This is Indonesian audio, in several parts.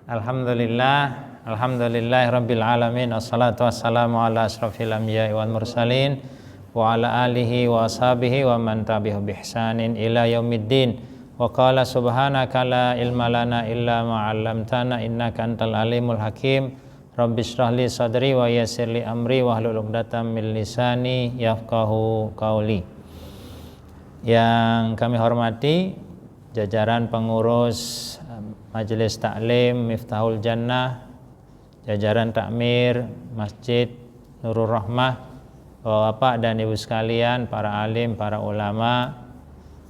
Alhamdulillahirabbil alamin. Wassalatu wassalamu ala asrofil anbiya'i wal mursalin wa ala alihi wa ashabihi wa man tabi'ahum bi ihsanin ila yaumiddin. Wa qala subhanaka la ilma lana illa ma 'allamtana innaka antal alimul hakim. Rabbi shrah li sadri wa yassir li amri wahlul 'uqdatam min lisani yafqahu qauli. Yang kami hormati jajaran pengurus Majelis Taklim Miftahul Jannah, jajaran takmir Masjid Nurul Rahmah, Bapak dan Ibu sekalian, para alim, para ulama,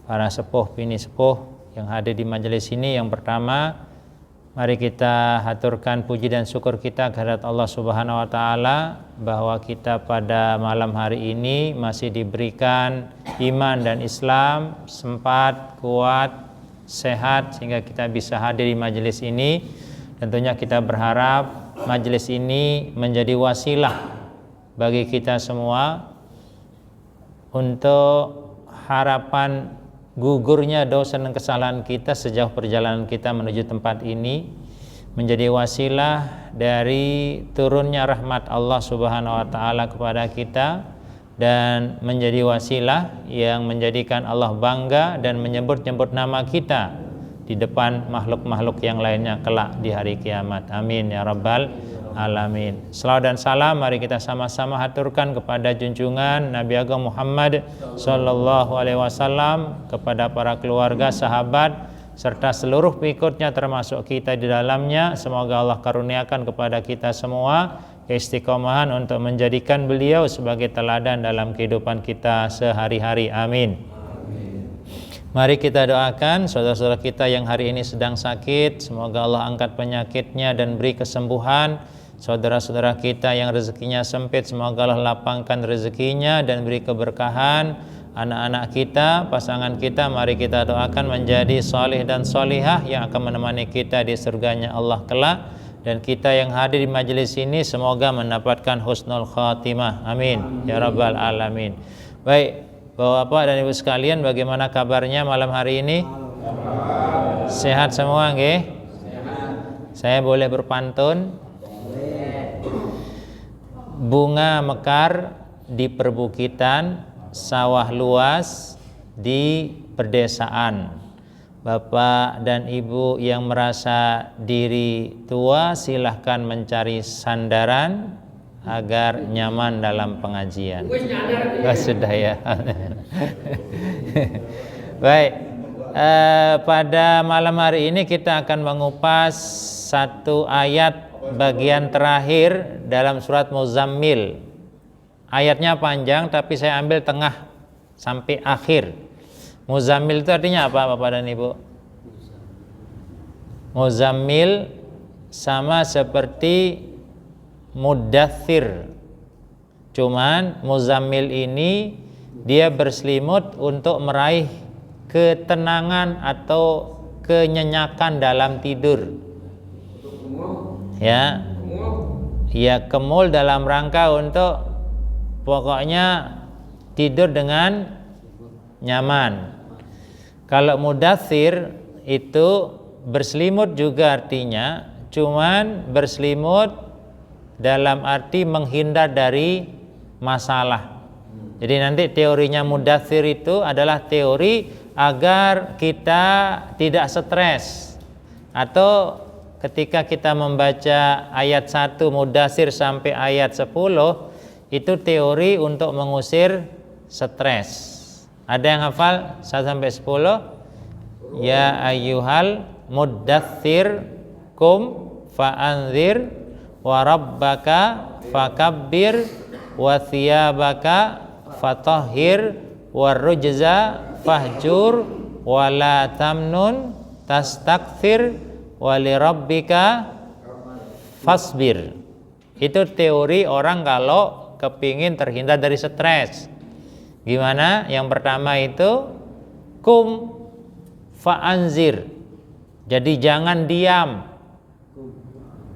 para sepuh, bini sepuh yang hadir di majelis ini. Yang pertama, mari kita haturkan puji dan syukur kita kehadirat Allah Subhanahu wa taala bahwa kita pada malam hari ini masih diberikan iman dan Islam, sempat, kuat, sehat sehingga kita bisa hadir di majelis ini. Tentunya kita berharap majelis ini menjadi wasilah bagi kita semua untuk harapan gugurnya dosa dan kesalahan kita sejauh perjalanan kita menuju tempat ini, menjadi wasilah dari turunnya rahmat Allah Subhanahu wa taala kepada kita, dan menjadi wasilah yang menjadikan Allah bangga dan menyebut-nyebut nama kita di depan makhluk-makhluk yang lainnya kelak di hari kiamat. Amin ya rabbal alamin. Selawat dan salam mari kita sama-sama haturkan kepada junjungan Nabi Agung Muhammad sallallahu alaihi wasallam, kepada para keluarga, sahabat serta seluruh pengikutnya termasuk kita di dalamnya. Semoga Allah karuniakan kepada kita semua keistiqomahan untuk menjadikan beliau sebagai teladan dalam kehidupan kita sehari-hari. Amin. Mari kita doakan saudara-saudara kita yang hari ini sedang sakit, semoga Allah angkat penyakitnya dan beri kesembuhan. Saudara-saudara kita yang rezekinya sempit, semoga Allah lapangkan rezekinya dan beri keberkahan. Anak-anak kita, pasangan kita, mari kita doakan menjadi salih dan salihah yang akan menemani kita di surganya Allah kelak. Dan kita yang hadir di majelis ini semoga mendapatkan husnul khatimah. Amin ya rabbal alamin. Baik, Bapak dan Ibu sekalian, bagaimana kabarnya malam hari ini? Sehat semua nggih? Saya boleh berpantun? Bunga mekar di perbukitan, sawah luas di perdesaan. Bapak dan Ibu yang merasa diri tua, silahkan mencari sandaran agar nyaman dalam pengajian. Sudah ya. Baik, pada malam hari ini kita akan mengupas satu ayat bagian terakhir dalam surat Muzammil. Ayatnya panjang tapi saya ambil tengah sampai akhir. Muzammil itu artinya apa Bapak dan Ibu? Muzammil sama seperti Muddathir. Cuman Muzammil ini dia berselimut untuk meraih ketenangan atau kenyenyakan dalam tidur. Ya, kemul dalam rangka untuk pokoknya tidur dengan nyaman. Kalau mudathir itu berselimut juga artinya, cuman berselimut dalam arti menghindar dari masalah. Jadi nanti teorinya mudathir itu adalah teori agar kita tidak stres. Atau ketika kita membaca ayat 1 mudathir sampai ayat 10, itu teori untuk mengusir stres. Ada yang hafal 1 sampai 10? Ya ayyuhal muddathir kum fa'anzir wa rabbaka fakabbir wa thiyabaka fatahhir wa rujza fahjur wa la tamnun tastakthir wa li rabbika fasbir. Itu teori orang kalau kepingin terhindar dari stres. Gimana? Yang pertama itu kum fa'anzir. Jadi jangan diam,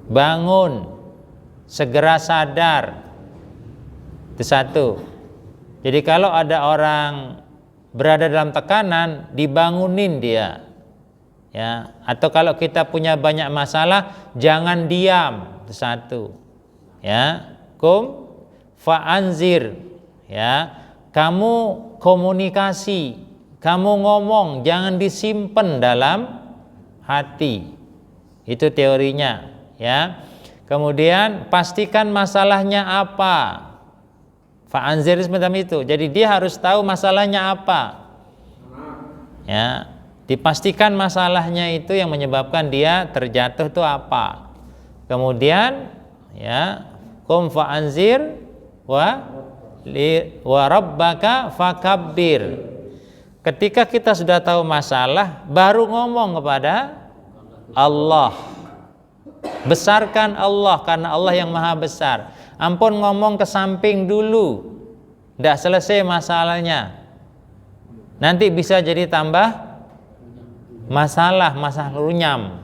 bangun, segera sadar. Itu satu. Jadi kalau ada orang berada dalam tekanan, dibangunin dia. Ya, atau kalau kita punya banyak masalah, jangan diam. Itu satu. Ya, fa'anzir. Ya, kamu komunikasi, kamu ngomong, jangan disimpan dalam hati. Itu teorinya, ya. Kemudian pastikan masalahnya apa. Fa'anzir semacam itu. Jadi dia harus tahu masalahnya apa. Ya, dipastikan masalahnya itu yang menyebabkan dia terjatuh itu apa. Kemudian ya, fa'anzir wa rabbaka fakabbir. Ketika kita sudah tahu masalah, baru ngomong kepada Allah. Besarkan Allah karena Allah yang maha besar. Ampun ngomong ke samping dulu. Tidak selesai masalahnya. Nanti bisa jadi tambah masalah runyam.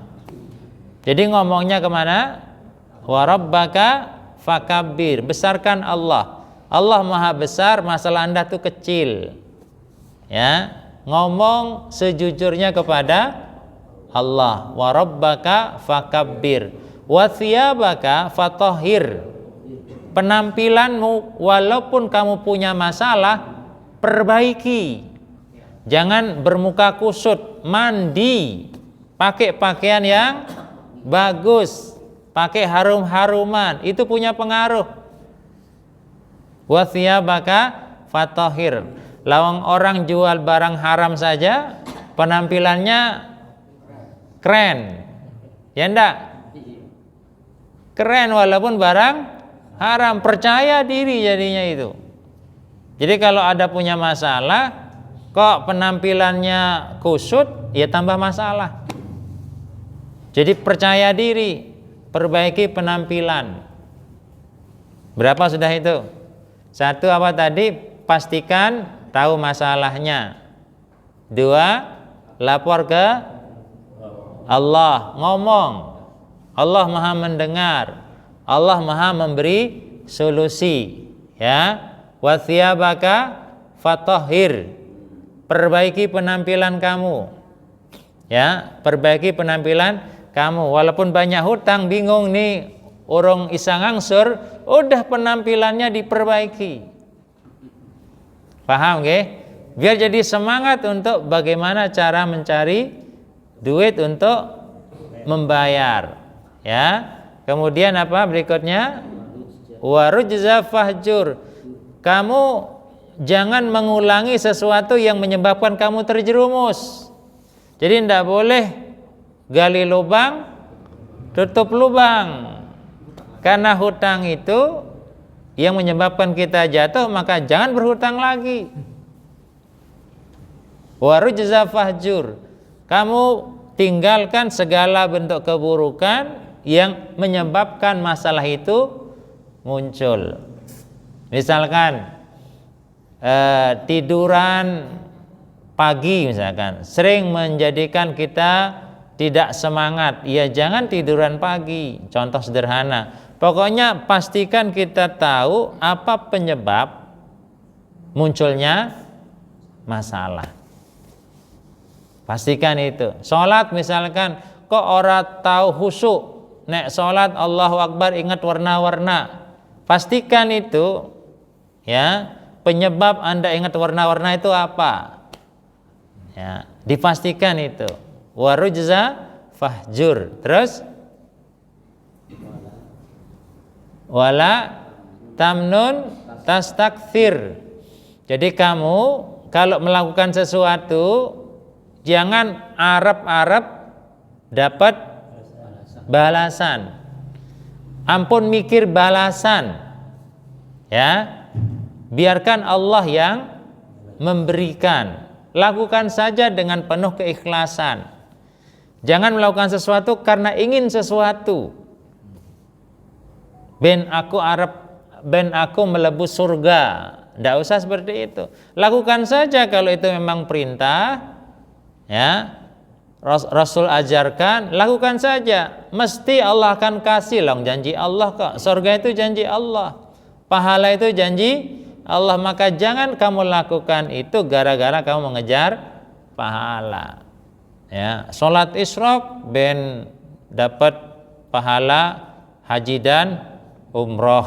Jadi ngomongnya kemana? Wa rabbaka fakabbir. Besarkan Allah. Allah maha besar, masalah Anda tuh kecil. Ya, ngomong sejujurnya kepada Allah. Wa rabbaka fakabbir wa thiyabaka fatahhir. Penampilanmu walaupun kamu punya masalah, perbaiki. Jangan bermuka kusut, mandi, pakai pakaian yang bagus, pakai harum-haruman, itu punya pengaruh. Wa thiyabaka fatahhir. Lawang orang jual barang haram saja penampilannya keren, ya enggak? Keren walaupun barang haram, percaya diri jadinya itu. Jadi kalau ada punya masalah, kok penampilannya kusut, ya tambah masalah. Jadi percaya diri, perbaiki penampilan. Berapa sudah itu? Satu apa tadi? Pastikan tahu masalahnya. Dua, lapor ke Allah, ngomong. Allah maha mendengar. Allah maha memberi solusi. Ya, wa thiyabaka fatahhir. Perbaiki penampilan kamu. Ya, perbaiki penampilan kamu. Walaupun banyak hutang, bingung nih, orang isang angsur, udah penampilannya diperbaiki. Paham nggih? Biar jadi semangat untuk bagaimana cara mencari duit untuk membayar. Ya. Kemudian apa berikutnya? Warujza fahjur. Kamu jangan mengulangi sesuatu yang menyebabkan kamu terjerumus. Jadi tidak boleh gali lubang, tutup lubang. Karena hutang itu yang menyebabkan kita jatuh, maka jangan berhutang lagi. Warujza fahjur. Kamu tinggalkan segala bentuk keburukan yang menyebabkan masalah itu muncul. Misalkan tiduran pagi misalkan sering menjadikan kita tidak semangat. Ya jangan tiduran pagi. Contoh sederhana. Pokoknya pastikan kita tahu apa penyebab munculnya masalah. Pastikan itu. Sholat misalkan kok orang tahu khusyuk. Nek sholat Allahu Akbar ingat warna-warna. Pastikan itu, ya, penyebab Anda ingat warna-warna itu apa? Ya, dipastikan itu. Warujza fahjur. Terus wala tamnun tastakthir. Jadi kamu kalau melakukan sesuatu jangan arep-arep dapat balasan. Ampun mikir balasan. Ya. Biarkan Allah yang memberikan. Lakukan saja dengan penuh keikhlasan. Jangan melakukan sesuatu karena ingin sesuatu. Ben aku melebu surga. Tidak usah seperti itu. Lakukan saja kalau itu memang perintah. Ya. Rasul ajarkan, lakukan saja. Mesti Allah akan kasih loh, janji Allah kok. Surga itu janji Allah. Pahala itu janji Allah. Maka jangan kamu lakukan itu gara-gara kamu mengejar pahala. Ya, salat isyraq ben dapat pahala haji dan umroh.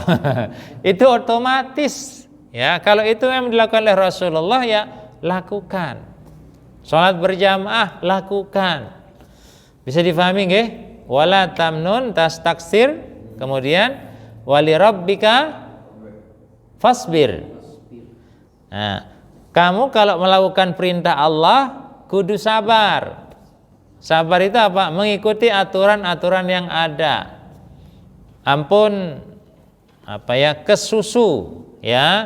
Itu otomatis. Ya, kalau itu yang dilakukan oleh Rasulullah ya lakukan. Salat berjamaah lakukan. Bisa difahami nggih? Wala tamnun tastaksir, kemudian wali rabbika fasbir. Nah, kamu kalau melakukan perintah Allah kudu sabar. Sabar itu apa? Mengikuti aturan-aturan yang ada. Ampun kesusu, ya.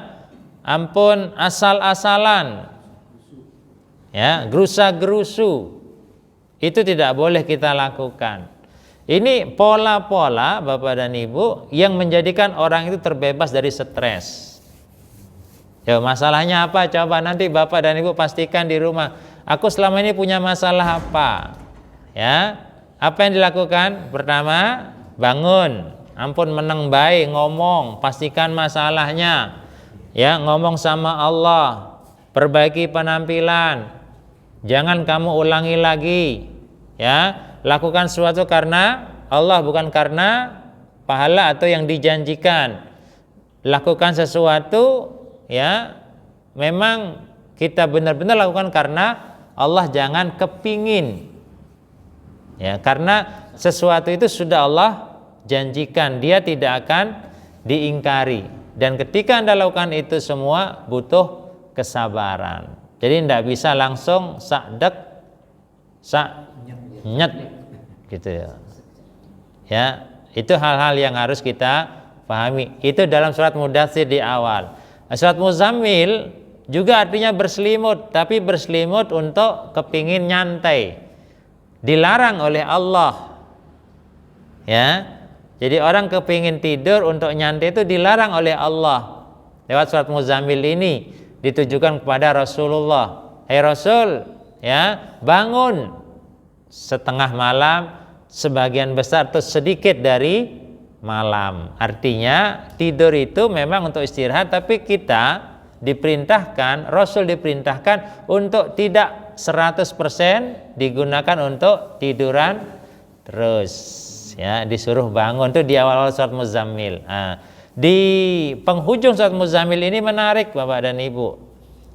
Ampun asal-asalan. Ya, gerusa-gerusu. Itu tidak boleh kita lakukan. Ini pola-pola Bapak dan Ibu yang menjadikan orang itu terbebas dari stres. Ya, masalahnya apa? Coba nanti Bapak dan Ibu pastikan di rumah. Aku selama ini punya masalah apa? Ya, apa yang dilakukan? Pertama, bangun, ampun meneng baik, ngomong, pastikan masalahnya, ya, ngomong sama Allah, perbaiki penampilan, jangan kamu ulangi lagi, ya, lakukan sesuatu karena Allah bukan karena pahala atau yang dijanjikan. Lakukan sesuatu, ya, memang kita benar-benar lakukan karena Allah, jangan kepingin. Ya, karena sesuatu itu sudah Allah janjikan, dia tidak akan diingkari. Dan ketika Anda lakukan itu semua butuh kesabaran. Jadi tidak bisa langsung sakdek, nyet gitu ya. Ya, itu hal-hal yang harus kita pahami. Itu dalam surat Mudatsir di awal. Surat Muzammil juga artinya berselimut, tapi berselimut untuk kepingin nyantai. Dilarang oleh Allah. Ya. Jadi orang kepingin tidur untuk nyantai itu dilarang oleh Allah. Lewat surat Muzammil ini ditujukan kepada Rasulullah. Hai Rasul, ya, bangun setengah malam, sebagian besar atau sedikit dari malam. Artinya tidur itu memang untuk istirahat, tapi kita diperintahkan, Rasul diperintahkan untuk tidak 100% digunakan untuk tiduran terus, ya, disuruh bangun. Itu di awal-awal surat Muzammil. Nah, di penghujung surat Muzammil ini menarik Bapak dan Ibu,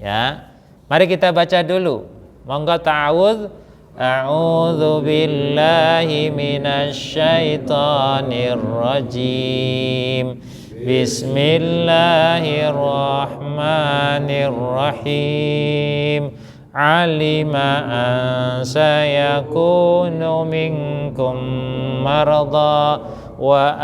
ya. Mari kita baca dulu. Monggo ta'awudz. A'udzu billahi minasyaitonir rajim. Bismillahirrahmanirrahim. Alima an sayakunu minkum marada wa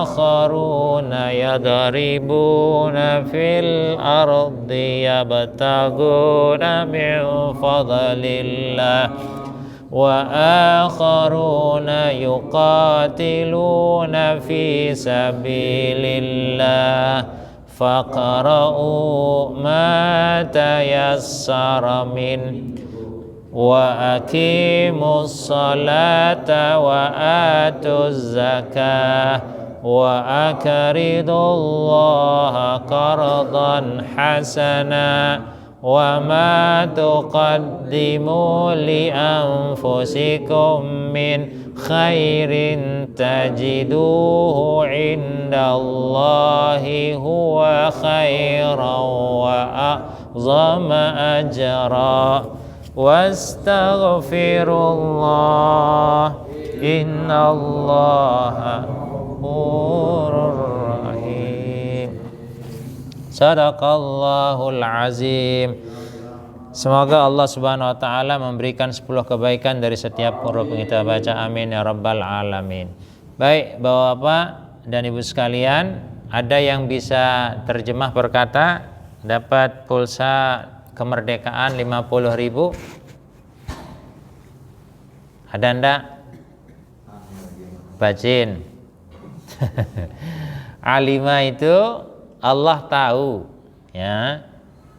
akharuna yadribuna fil ardi yabtaguna min fadlillah wa akharuna yuqatiluna fi sabilillah faqra'u ma tayassara min wa aqimus salata wa atuz zakah wa aqridullaha qardan hasana wa ma tuqaddimu li anfusikum min khairin tajiduhu indallahi huwa khairan wa a'zama ajra wastaghfirullah innallaha ghafurur rahim. Sadaqallahul azim. Semoga Allah Subhanahu wa taala memberikan 10 kebaikan dari setiap huruf yang kita baca. Amin ya rabbal alamin. Baik, Bapak dan Ibu sekalian, ada yang bisa terjemah berkata dapat pulsa kemerdekaan 50.000? Ada ndak? Bajin. Alima itu Allah tahu, ya.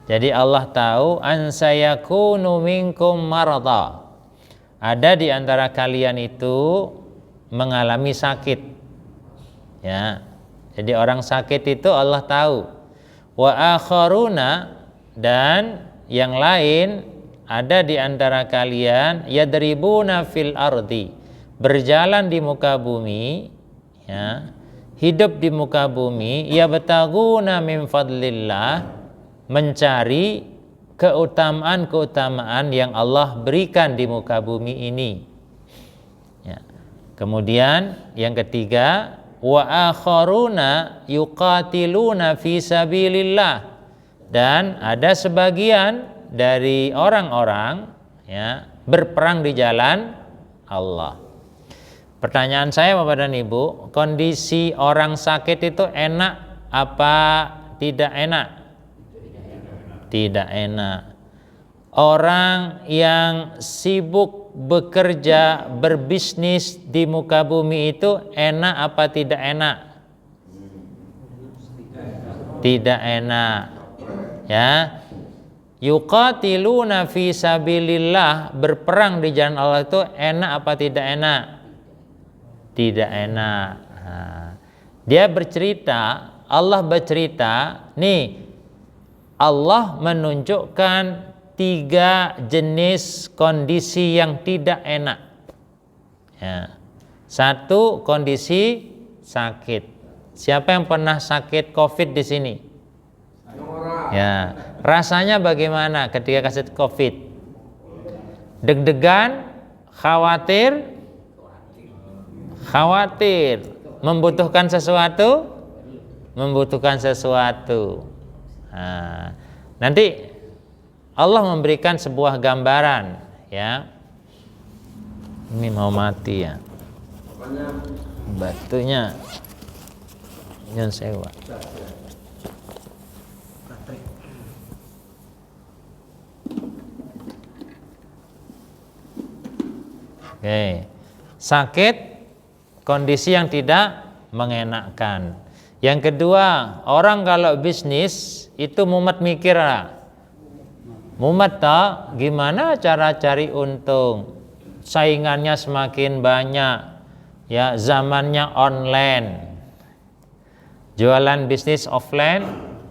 Jadi Allah tahu an sayakunu minkum marada. Ada di antara kalian itu mengalami sakit. Ya. Jadi orang sakit itu Allah tahu. Wa akharuna, dan yang lain ada di antara kalian yadribuna fil ardi, berjalan di muka bumi, ya, hidup di muka bumi, yabtaguna min fadlillah, mencari keutamaan-keutamaan yang Allah berikan di muka bumi ini. Ya. Kemudian yang ketiga, wa akharuna yuqatiluna fi sabilillah, dan ada sebagian dari orang-orang, ya, berperang di jalan Allah. Pertanyaan saya Bapak dan Ibu, kondisi orang sakit itu enak apa tidak enak? Tidak enak. Orang yang sibuk bekerja, berbisnis di muka bumi itu enak apa tidak enak? Tidak enak. Ya. Yuqatiluna fi sabilillah, berperang di jalan Allah itu enak apa tidak enak? Tidak enak. Dia bercerita, Allah bercerita, nih Allah menunjukkan 3 jenis kondisi yang tidak enak. Ya. 1, kondisi sakit. Siapa yang pernah sakit COVID di sini? Ya, rasanya bagaimana ketika sakit COVID? Deg-degan, khawatir, membutuhkan sesuatu, Nah, nanti Allah memberikan sebuah gambaran, ya. Ini mau mati ya, batunya jangan sewa. Oke. Sakit, kondisi yang tidak mengenakkan. Yang kedua, orang kalau bisnis itu mumet mikir lah. Mumet tak, gimana cara cari untung? Saingannya semakin banyak, ya, zamannya online. Jualan bisnis offline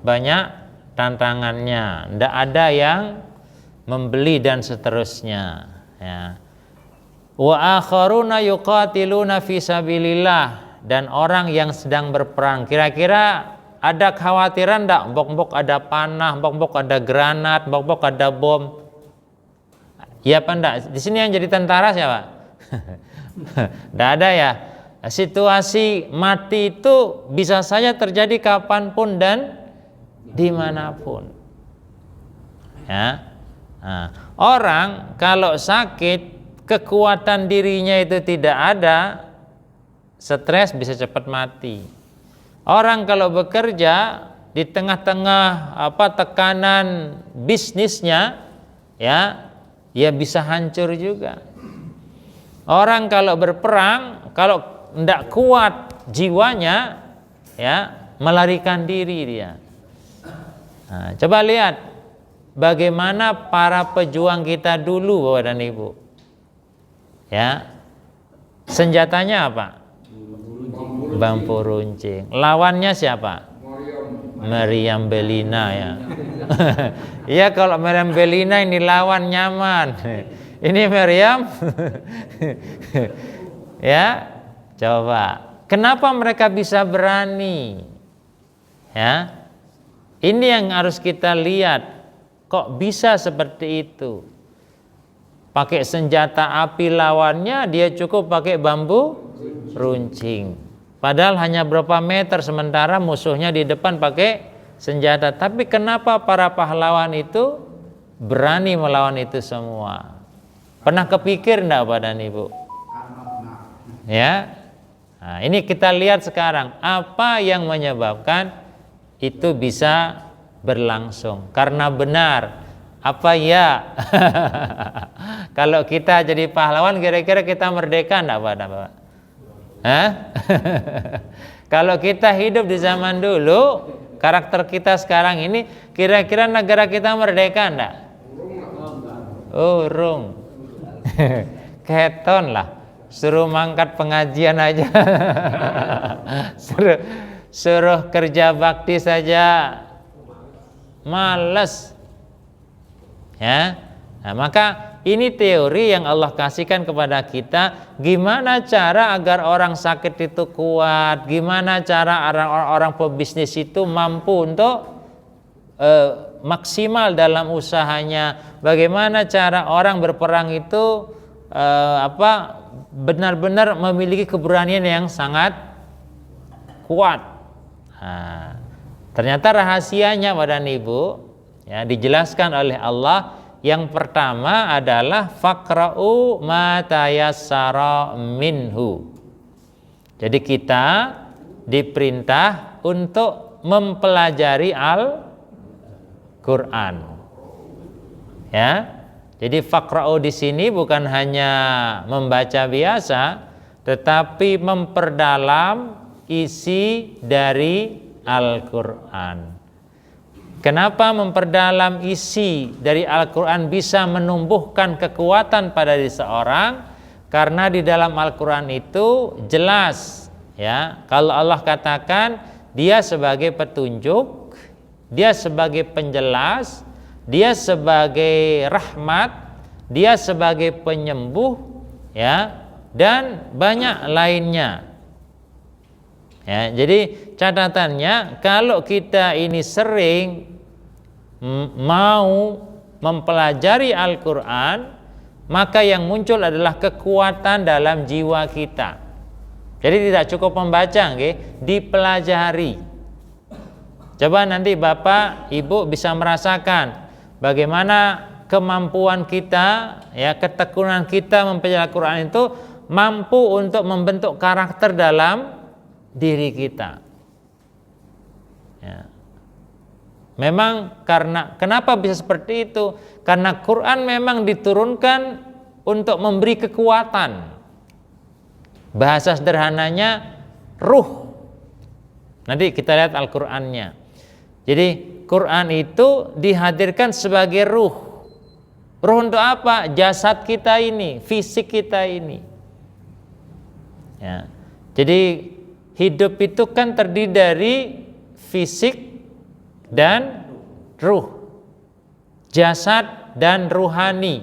banyak tantangannya, ndak ada yang membeli dan seterusnya, ya. Wa akharuna yuqatiluna fi sabilillah, dan orang yang sedang berperang. Kira-kira ada kekhawatiran enggak? Mbok-mbok ada panah, mbok-mbok ada granat, mbok-mbok ada bom. Iya apa enggak? Di sini yang jadi tentara siapa? Enggak ada ya. Situasi mati itu bisa saja terjadi kapanpun dan dimanapun. Ya. Nah, orang kalau sakit, kekuatan dirinya itu tidak ada, stres bisa cepat mati. Orang kalau bekerja di tengah-tengah tekanan bisnisnya, ya bisa hancur juga. Orang kalau berperang, kalau tidak kuat jiwanya, ya melarikan diri dia. Nah, coba lihat bagaimana para pejuang kita dulu, Bapak dan Ibu. Ya, senjatanya apa? Bambu runcing. Lawannya siapa? Meriam Bellina, ya. Iya, kalau Meriam Bellina ini lawan nyaman. Ini Meriam. Ya, coba. Kenapa mereka bisa berani? Ya, ini yang harus kita lihat. Kok bisa seperti itu? Pakai senjata api lawannya, dia cukup pakai bambu runcing. Padahal hanya berapa meter, sementara musuhnya di depan pakai senjata. Tapi kenapa para pahlawan itu berani melawan itu semua? Pernah kepikir enggak Bapak dan Ibu? Ya. Nah, ini kita lihat sekarang apa yang menyebabkan itu bisa berlangsung. Karena benar. Apa ya? Kalau kita jadi pahlawan, kira-kira kita merdeka enggak Bapak? Hah? Kalau kita hidup di zaman dulu, karakter kita sekarang ini, kira-kira negara kita merdeka enggak? Urung. Keton lah. Suruh mangkat pengajian aja. suruh kerja bakti saja. Males. Ya. Nah, maka ini teori yang Allah kasihkan kepada kita, gimana cara agar orang sakit itu kuat, gimana cara orang-orang pebisnis itu mampu untuk maksimal dalam usahanya, bagaimana cara orang berperang itu benar-benar memiliki keberanian yang sangat kuat. Nah, ternyata rahasianya Bapak dan Ibu ya dijelaskan oleh Allah. Yang pertama adalah faqra'u ma tayassara minhu. Jadi kita diperintah untuk mempelajari Al-Qur'an. Ya. Jadi faqra'u di sini bukan hanya membaca biasa, tetapi memperdalam isi dari Al-Qur'an. Kenapa memperdalam isi dari Al-Quran bisa menumbuhkan kekuatan pada diri seorang? Karena di dalam Al-Quran itu jelas, ya, kalau Allah katakan dia sebagai petunjuk, dia sebagai penjelas, dia sebagai rahmat, dia sebagai penyembuh, ya, dan banyak lainnya. Ya, jadi catatannya kalau kita ini sering mau mempelajari Al-Quran, maka yang muncul adalah kekuatan dalam jiwa kita. Jadi tidak cukup membaca, dipelajari. Coba nanti Bapak Ibu bisa merasakan bagaimana kemampuan kita, ya, ketekunan kita mempelajari Al-Quran itu mampu untuk membentuk karakter dalam diri kita. Ya. Memang kenapa bisa seperti itu? Karena Quran memang diturunkan untuk memberi kekuatan. Bahasa sederhananya ruh. Nanti kita lihat Al-Qur'annya. Jadi Quran itu dihadirkan sebagai ruh. Ruh untuk apa? Jasad kita ini, fisik kita ini. Ya. Jadi hidup itu kan terdiri dari fisik dan ruh, jasad dan ruhani.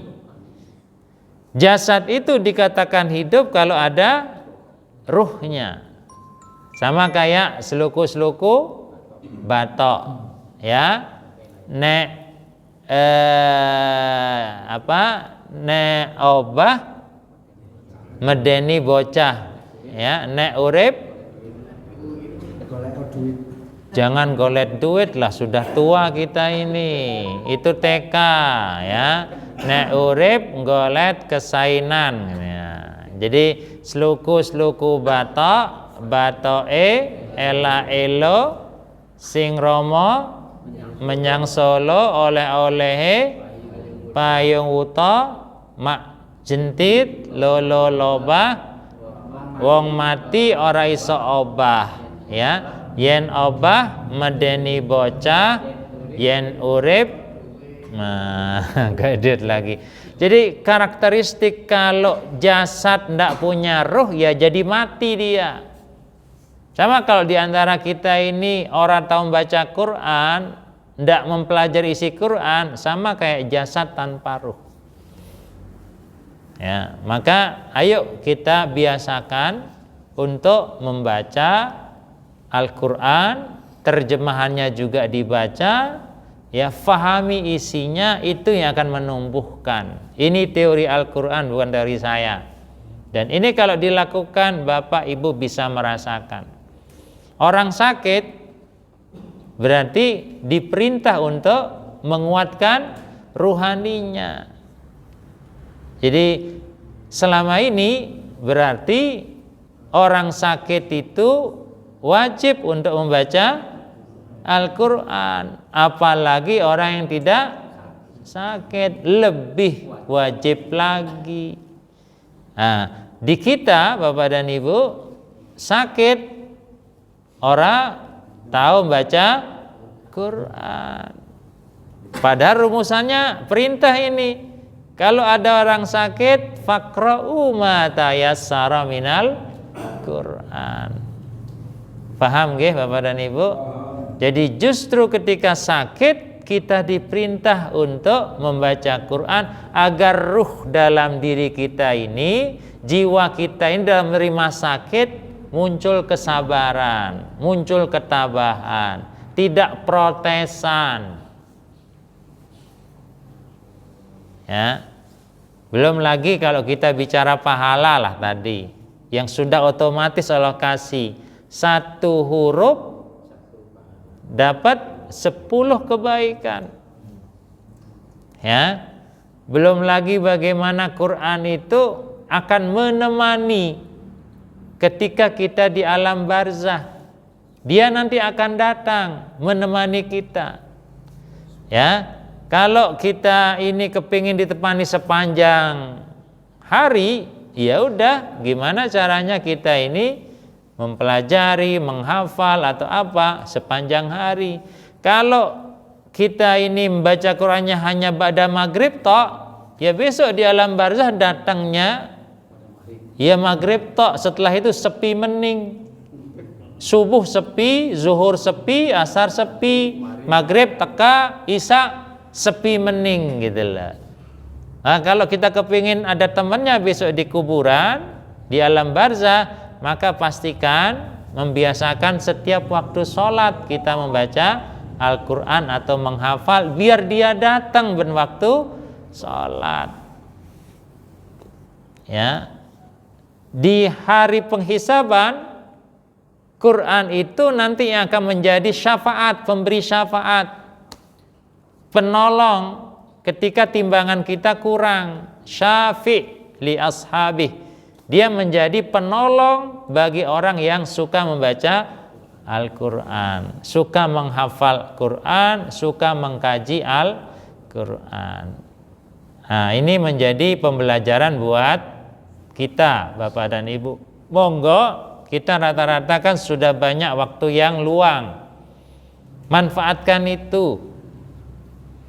Jasad itu dikatakan hidup kalau ada ruhnya, sama kayak seluku-seluku batok, ya. Nek obah medeni bocah, ya. Nek urip jangan golet duit lah, sudah tua kita ini. Itu TK, ya. Nek urip golet kesainan, ya. Jadi seluku batok, batoke ela elo sing romo menyang Solo oleh-olehe payung uta mak jentit lolo lobah wong mati ora iso obah, ya. Yen obah medeni bocah, yen urip gadet lagi. Jadi karakteristik kalau jasad ndak punya ruh, ya jadi mati dia. Sama kalau diantara kita ini orang tahu membaca Quran, ndak mempelajari isi Quran, sama kayak jasad tanpa ruh. Ya, maka ayo kita biasakan untuk membaca Al-Quran, terjemahannya juga dibaca, ya, fahami isinya, itu yang akan menumbuhkan. Ini teori Al-Quran, bukan dari saya. Dan ini kalau dilakukan Bapak Ibu bisa merasakan. Orang sakit berarti diperintah untuk menguatkan ruhaninya. Jadi selama ini berarti orang sakit itu wajib untuk membaca Al-Quran, apalagi orang yang tidak sakit lebih wajib lagi. Nah, di kita Bapak dan Ibu sakit, orang tahu baca Quran. Padahal rumusannya perintah ini. Kalau ada orang sakit, faqra'u ma tayassara minal Quran. Paham nggih Bapak dan Ibu? Jadi justru ketika sakit kita diperintah untuk membaca Quran agar ruh dalam diri kita ini, jiwa kita ini dalam menerima sakit muncul kesabaran, muncul ketabahan, tidak protesan. Ya. Belum lagi kalau kita bicara pahala lah tadi, yang sudah otomatis Allah kasih 1 huruf dapat 10 kebaikan. Ya. Belum lagi bagaimana Quran itu akan menemani ketika kita di alam barzah. Dia nanti akan datang menemani kita. Ya. Kalau kita ini kepingin ditemani sepanjang hari, ya udah, gimana caranya kita ini mempelajari, menghafal atau apa sepanjang hari. Kalau kita ini membaca Qur'annya hanya ba'da maghrib tok, ya besok di alam barzah datangnya ya maghrib tok, setelah itu sepi mening. Subuh sepi, zuhur sepi, asar sepi, maghrib teka, isya sepi mening gitu lah. Nah, kalau kita kepingin ada temannya besok di kuburan, di alam barzah, maka pastikan membiasakan setiap waktu sholat kita membaca Al-Quran atau menghafal, biar dia datang waktu sholat. Ya, di hari penghisaban Quran itu nanti akan menjadi syafaat, pemberi syafaat, penolong ketika timbangan kita kurang. Syafi' li ashabih, dia menjadi penolong bagi orang yang suka membaca Al-Quran, suka menghafal Quran, suka mengkaji Al-Quran. Nah, ini menjadi pembelajaran buat kita Bapak dan Ibu. Monggo, kita rata-rata kan sudah banyak waktu yang luang, manfaatkan itu.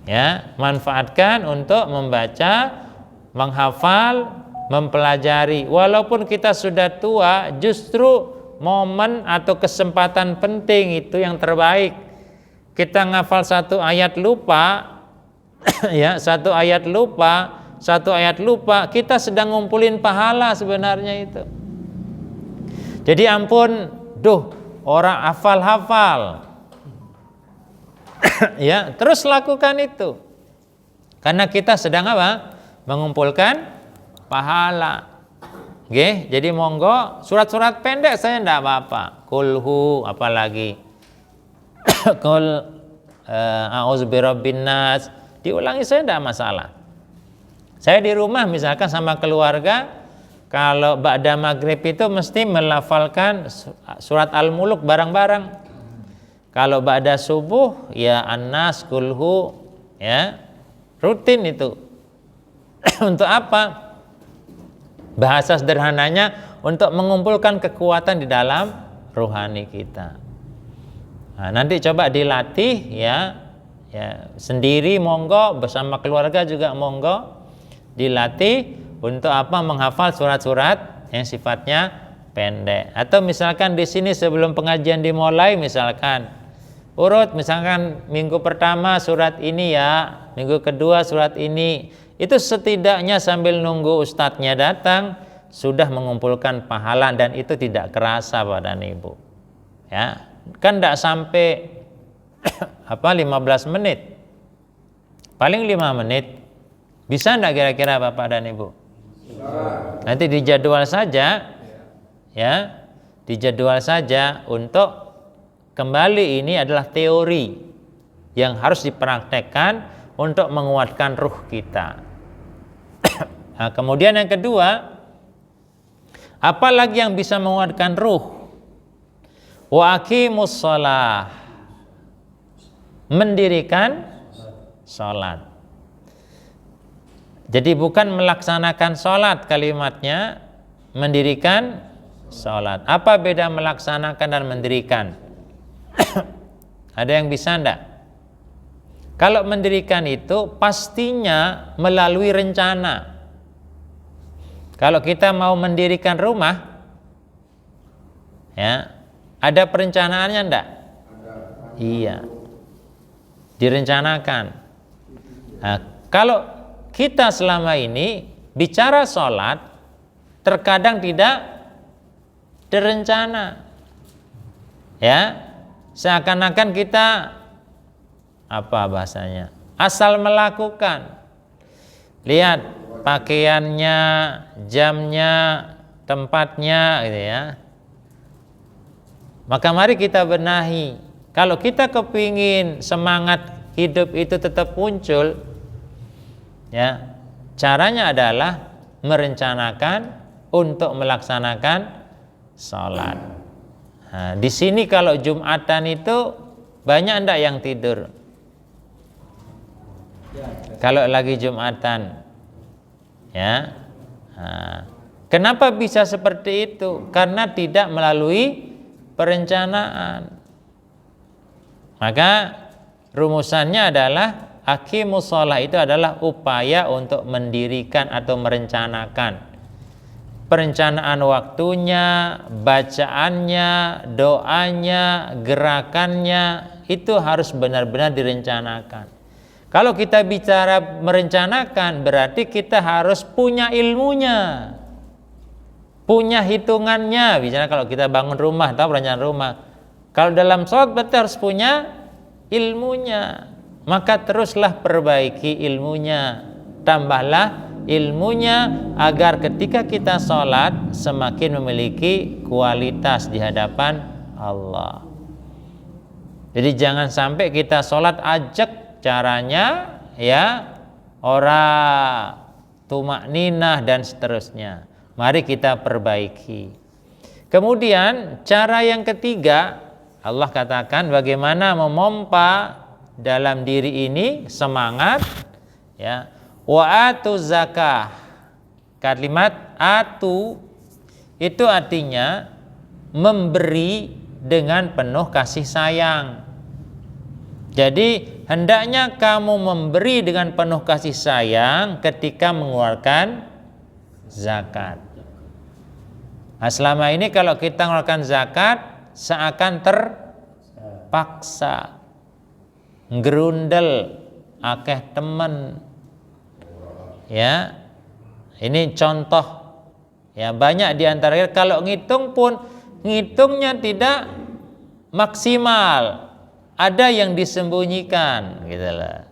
Ya, manfaatkan untuk membaca, menghafal, mempelajari. Walaupun kita sudah tua, justru momen atau kesempatan penting itu yang terbaik. Kita ngafal 1 ayat lupa, ya, 1 ayat lupa, 1 ayat lupa, kita sedang ngumpulin pahala sebenarnya itu. Jadi ampun, orang hafal-hafal. Ya, terus lakukan itu. Karena kita sedang apa? Mengumpulkan pahala. Oke, jadi monggo surat-surat pendek saya enggak apa-apa. Kulhu apalagi. Kul a'udzu birabbin nas, diulangi saya enggak masalah. Saya di rumah misalkan sama keluarga, kalau ba'da maghrib itu mesti melafalkan surat Al-Muluk bareng-bareng. Kalau ba'da subuh ya An-Nas, Kulhu, ya, rutin itu. Untuk apa? Bahasa sederhananya untuk mengumpulkan kekuatan di dalam rohani kita. Nah, nanti coba dilatih ya, sendiri monggo, bersama keluarga juga monggo, dilatih untuk apa? Menghafal surat-surat yang sifatnya pendek. Atau misalkan di sini sebelum pengajian dimulai, misalkan urut, misalkan minggu pertama surat ini ya, minggu kedua surat ini. Itu setidaknya sambil nunggu ustadznya datang sudah mengumpulkan pahala, dan itu tidak kerasa Bapak dan Ibu. Ya, kan tidak sampai 15 menit. Paling 5 menit. Bisa enggak kira-kira Bapak dan Ibu? Nanti dijadwal saja. Ya, dijadwal saja untuk kembali, ini adalah teori yang harus dipraktekkan untuk menguatkan ruh kita. Nah, kemudian yang kedua, apalagi yang bisa menguatkan ruh? Wa aqimus shalah, mendirikan salat. Jadi bukan melaksanakan salat kalimatnya, mendirikan salat. Apa beda melaksanakan dan mendirikan? Ada yang bisa enggak? Kalau mendirikan itu pastinya melalui rencana. Kalau kita mau mendirikan rumah, ya, ada perencanaannya enggak? Iya. direncanakan. Nah, kalau kita selama ini bicara sholat, terkadang tidak terencana, ya, seakan-akan kita apa bahasanya, asal melakukan. Lihat pakaiannya, jamnya, tempatnya, gitu ya. Maka mari kita benahi. Kalau kita kepingin semangat hidup itu tetap muncul, ya, caranya adalah merencanakan untuk melaksanakan sholat. Nah, di sini kalau Jumatan itu banyak ndak yang tidur? Kalau lagi Jumatan, ya. Nah, kenapa bisa seperti itu? Karena tidak melalui perencanaan. Maka rumusannya adalah aqimus shalah itu adalah upaya untuk mendirikan atau merencanakan. Perencanaan waktunya, bacaannya, doanya, gerakannya itu harus benar-benar direncanakan. Kalau kita bicara merencanakan berarti kita harus punya ilmunya, punya hitungannya. Bicara kalau kita bangun rumah atau perencanaan rumah. Kalau dalam sholat berarti harus punya ilmunya. Maka teruslah perbaiki ilmunya, tambahlah ilmunya agar ketika kita sholat semakin memiliki kualitas di hadapan Allah. Jadi jangan sampai kita sholat ajak caranya, ya, ora tumakninah dan seterusnya. Mari kita perbaiki. Kemudian cara yang ketiga, Allah katakan bagaimana memompa dalam diri ini semangat, ya. Wa atu zakah. Kalimat atu itu artinya memberi dengan penuh kasih sayang. Jadi hendaknya kamu memberi dengan penuh kasih sayang ketika mengeluarkan zakat. Nah, selama ini kalau kita mengeluarkan zakat seakan terpaksa, gerundel, akeh temen, ya. Ini contoh, ya, banyak di antara kita kalau ngitung pun ngitungnya tidak maksimal. Ada yang disembunyikan, gitu lah.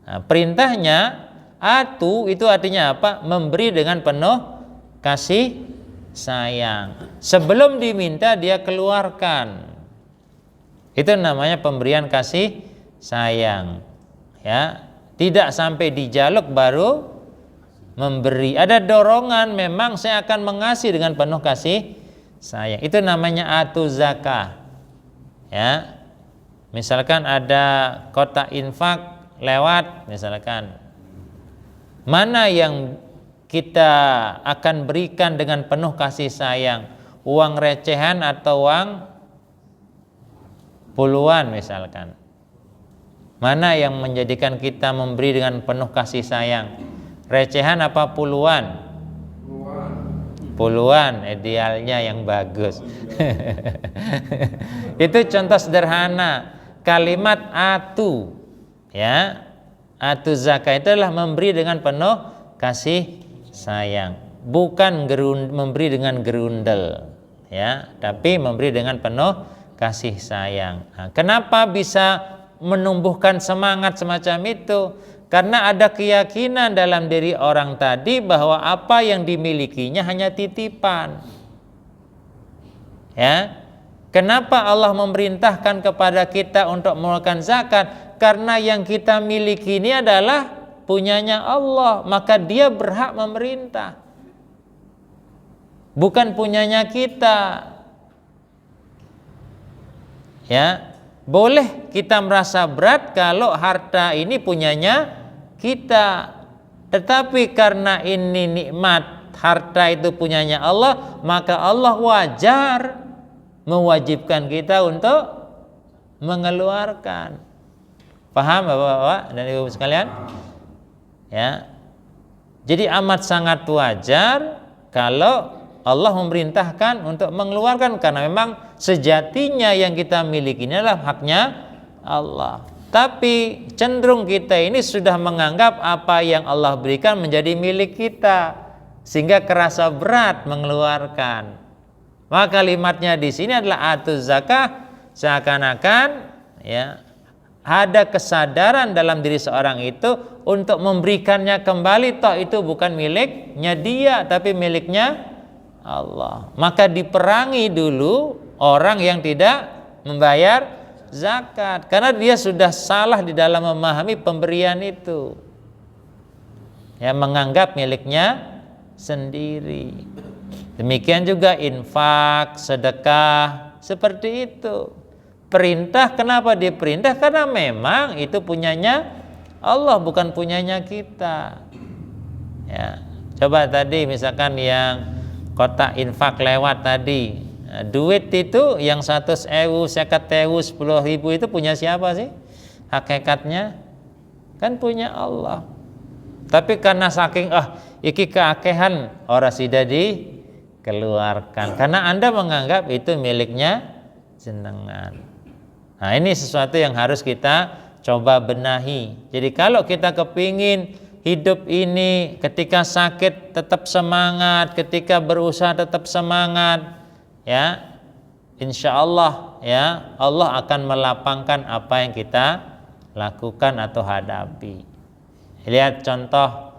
Nah, perintahnya atu itu artinya apa? Memberi dengan penuh kasih sayang. Sebelum diminta dia keluarkan. Itu namanya pemberian kasih sayang. Ya, tidak sampai dijaluk baru memberi. Ada dorongan, memang saya akan mengasihi dengan penuh kasih sayang. Itu namanya atu zakah. Ya. Misalkan ada kotak infak lewat, misalkan, mana yang kita akan berikan dengan penuh kasih sayang? Uang recehan atau uang puluhan misalkan? Mana yang menjadikan kita memberi dengan penuh kasih sayang? Recehan apa puluhan? Puluhan, idealnya yang bagus. Itu contoh sederhana. Kalimat atu, ya, atu zakah itu adalah memberi dengan penuh kasih sayang, bukan memberi dengan gerundel, ya, tapi memberi dengan penuh kasih sayang. Nah, kenapa bisa menumbuhkan semangat semacam itu? Karena ada keyakinan dalam diri orang tadi bahwa apa yang dimilikinya hanya titipan. Ya. Kenapa Allah memerintahkan kepada kita untuk mengeluarkan zakat? Karena yang kita miliki ini adalah punyanya Allah, maka Dia berhak memerintah. Bukan punyanya kita. Ya, boleh kita merasa berat kalau harta ini punyanya kita. Tetapi karena ini nikmat, harta itu punyanya Allah, maka Allah wajar mewajibkan kita untuk mengeluarkan. Paham Bapak-bapak dan Ibu sekalian? Ya. Jadi amat sangat wajar kalau Allah memerintahkan untuk mengeluarkan, karena memang sejatinya yang kita miliki ini adalah haknya Allah. Tapi cenderung kita ini sudah menganggap apa yang Allah berikan menjadi milik kita, sehingga kerasa berat mengeluarkan. Maka kalimatnya di sini adalah atuz zakah, seakan-akan ya ada kesadaran dalam diri seorang itu untuk memberikannya kembali, toh itu bukan miliknya dia tapi miliknya Allah. Maka diperangi dulu orang yang tidak membayar zakat, karena dia sudah salah di dalam memahami pemberian itu, ya, menganggap miliknya sendiri. Demikian juga infak, sedekah, seperti itu. Perintah, kenapa diperintah? Karena memang itu punyanya Allah, bukan punyanya kita. Ya, coba tadi misalkan yang kotak infak lewat tadi, nah, duit itu yang 100.000, 50.000, 10.000 itu punya siapa sih? Hakikatnya kan punya Allah. Tapi karena saking iki keakehan ora sida dikeluarkan, karena Anda menganggap itu miliknya jenengan. Nah, ini sesuatu yang harus kita coba benahi. Jadi kalau kita kepingin hidup ini ketika sakit tetap semangat, ketika berusaha tetap semangat, ya, insya Allah ya Allah akan melapangkan apa yang kita lakukan atau hadapi. Lihat contoh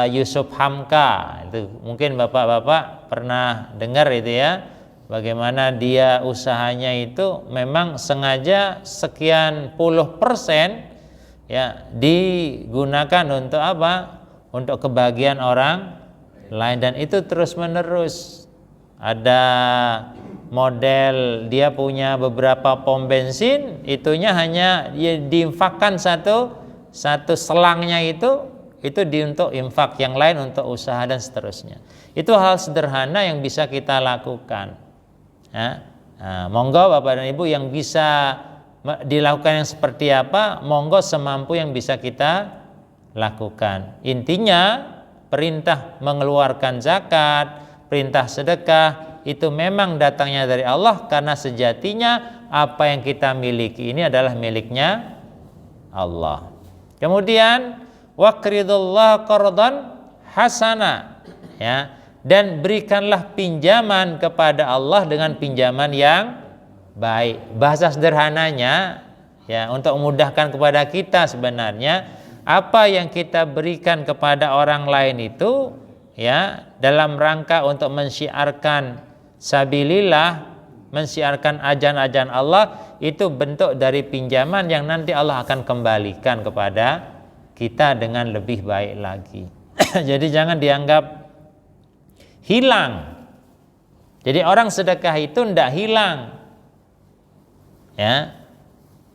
Yusuf Hamka, itu mungkin bapak-bapak pernah dengar itu ya, bagaimana dia usahanya itu memang sengaja sekian puluh persen ya digunakan untuk apa? Untuk kebahagiaan orang lain, dan itu terus menerus. Ada model dia punya beberapa pom bensin, itunya hanya diinfakkan satu selangnya itu untuk infak, yang lain untuk usaha dan seterusnya. Itu hal sederhana yang bisa kita lakukan. Ya. Nah, monggo Bapak dan Ibu yang bisa dilakukan yang seperti apa, monggo semampu yang bisa kita lakukan. Intinya perintah mengeluarkan zakat, perintah sedekah itu memang datangnya dari Allah, karena sejatinya apa yang kita miliki ini adalah miliknya Allah. Kemudian waqridullah qardan hasana, ya, dan berikanlah pinjaman kepada Allah dengan pinjaman yang baik. Bahasa sederhananya ya, untuk memudahkan kepada kita, sebenarnya apa yang kita berikan kepada orang lain itu ya dalam rangka untuk mensyiarkan sabilillah, mensyiarkan ajan-ajan Allah, itu bentuk dari pinjaman yang nanti Allah akan kembalikan kepada kita dengan lebih baik lagi. Jadi jangan dianggap hilang. Jadi orang sedekah itu tidak hilang. Ya.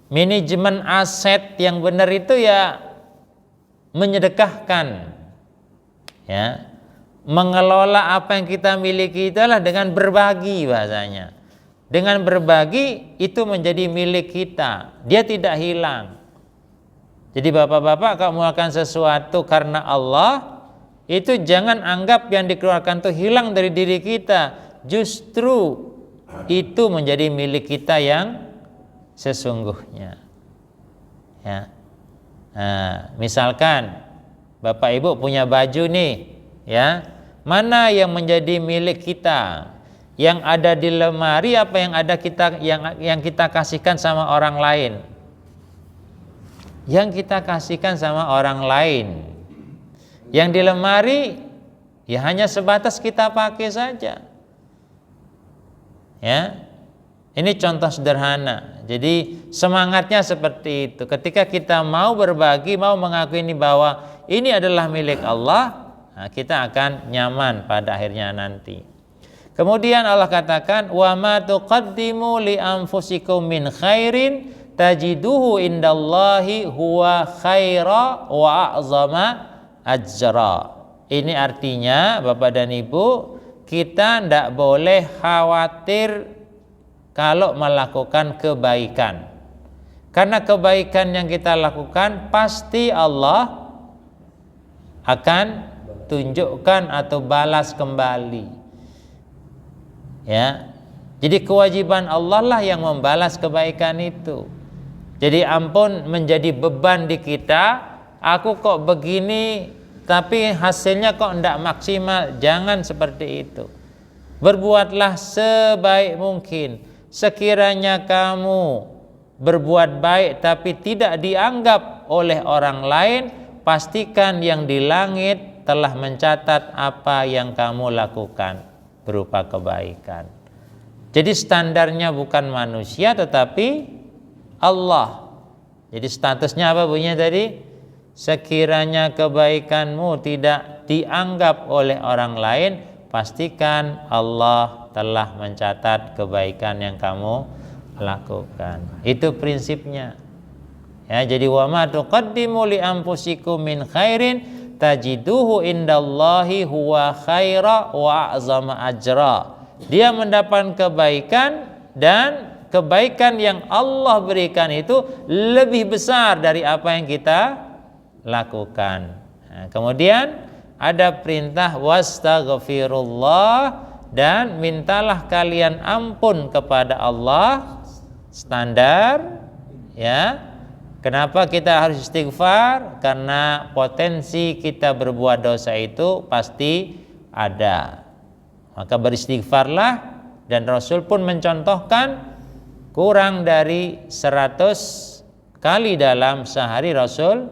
Manajemen aset yang benar itu ya menyedekahkan. Ya. Mengelola apa yang kita miliki itulah dengan berbagi, bahasanya. Dengan berbagi itu menjadi milik kita. Dia tidak hilang. Jadi bapak-bapak kalau melakukan sesuatu karena Allah, itu jangan anggap yang dikeluarkan itu hilang dari diri kita. Justru itu menjadi milik kita yang sesungguhnya. Ya. Nah, misalkan Bapak Ibu punya baju nih, ya, mana yang menjadi milik kita? Yang ada di lemari apa yang ada kita yang kita kasihkan sama orang lain? Yang kita kasihkan sama orang lain. Yang di lemari ya hanya sebatas kita pakai saja. Ya. Ini contoh sederhana. Jadi semangatnya seperti itu. Ketika kita mau berbagi, mau mengakui ini bahwa ini adalah milik Allah, nah, kita akan nyaman pada akhirnya nanti. Kemudian Allah katakan, wa ma tuqaddimu li anfusikum min khairin tajiduhu indallahi huwa khaira wa a'zama ajra. Ini artinya Bapak dan Ibu, kita tidak boleh khawatir kalau melakukan kebaikan. Karena kebaikan yang kita lakukan pasti Allah akan tunjukkan atau balas kembali. Ya. Jadi kewajiban Allah lah yang membalas kebaikan itu. Jadi ampun menjadi beban di kita, aku kok begini tapi hasilnya kok tidak maksimal. Jangan seperti itu. Berbuatlah sebaik mungkin. Sekiranya kamu berbuat baik tapi tidak dianggap oleh orang lain, pastikan yang di langit telah mencatat apa yang kamu lakukan berupa kebaikan. Jadi standarnya bukan manusia tetapi Allah. Jadi statusnya apa bunyinya tadi? Sekiranya kebaikanmu tidak dianggap oleh orang lain, pastikan Allah telah mencatat kebaikan yang kamu lakukan. Itu prinsipnya. Ya, jadi wa ma tuqaddimu li anfusikum min khairin tajiduhu indallahi huwa khaira wa a'zama ajra. Dia mendapat kebaikan dan kebaikan yang Allah berikan itu lebih besar dari apa yang kita lakukan. Nah, kemudian ada perintah wastaghfirullah, dan mintalah kalian ampun kepada Allah. Standar, ya. Kenapa kita harus istighfar? Karena potensi kita berbuat dosa itu pasti ada. Maka beristighfarlah, dan Rasul pun mencontohkan kurang dari 100 kali dalam sehari Rasul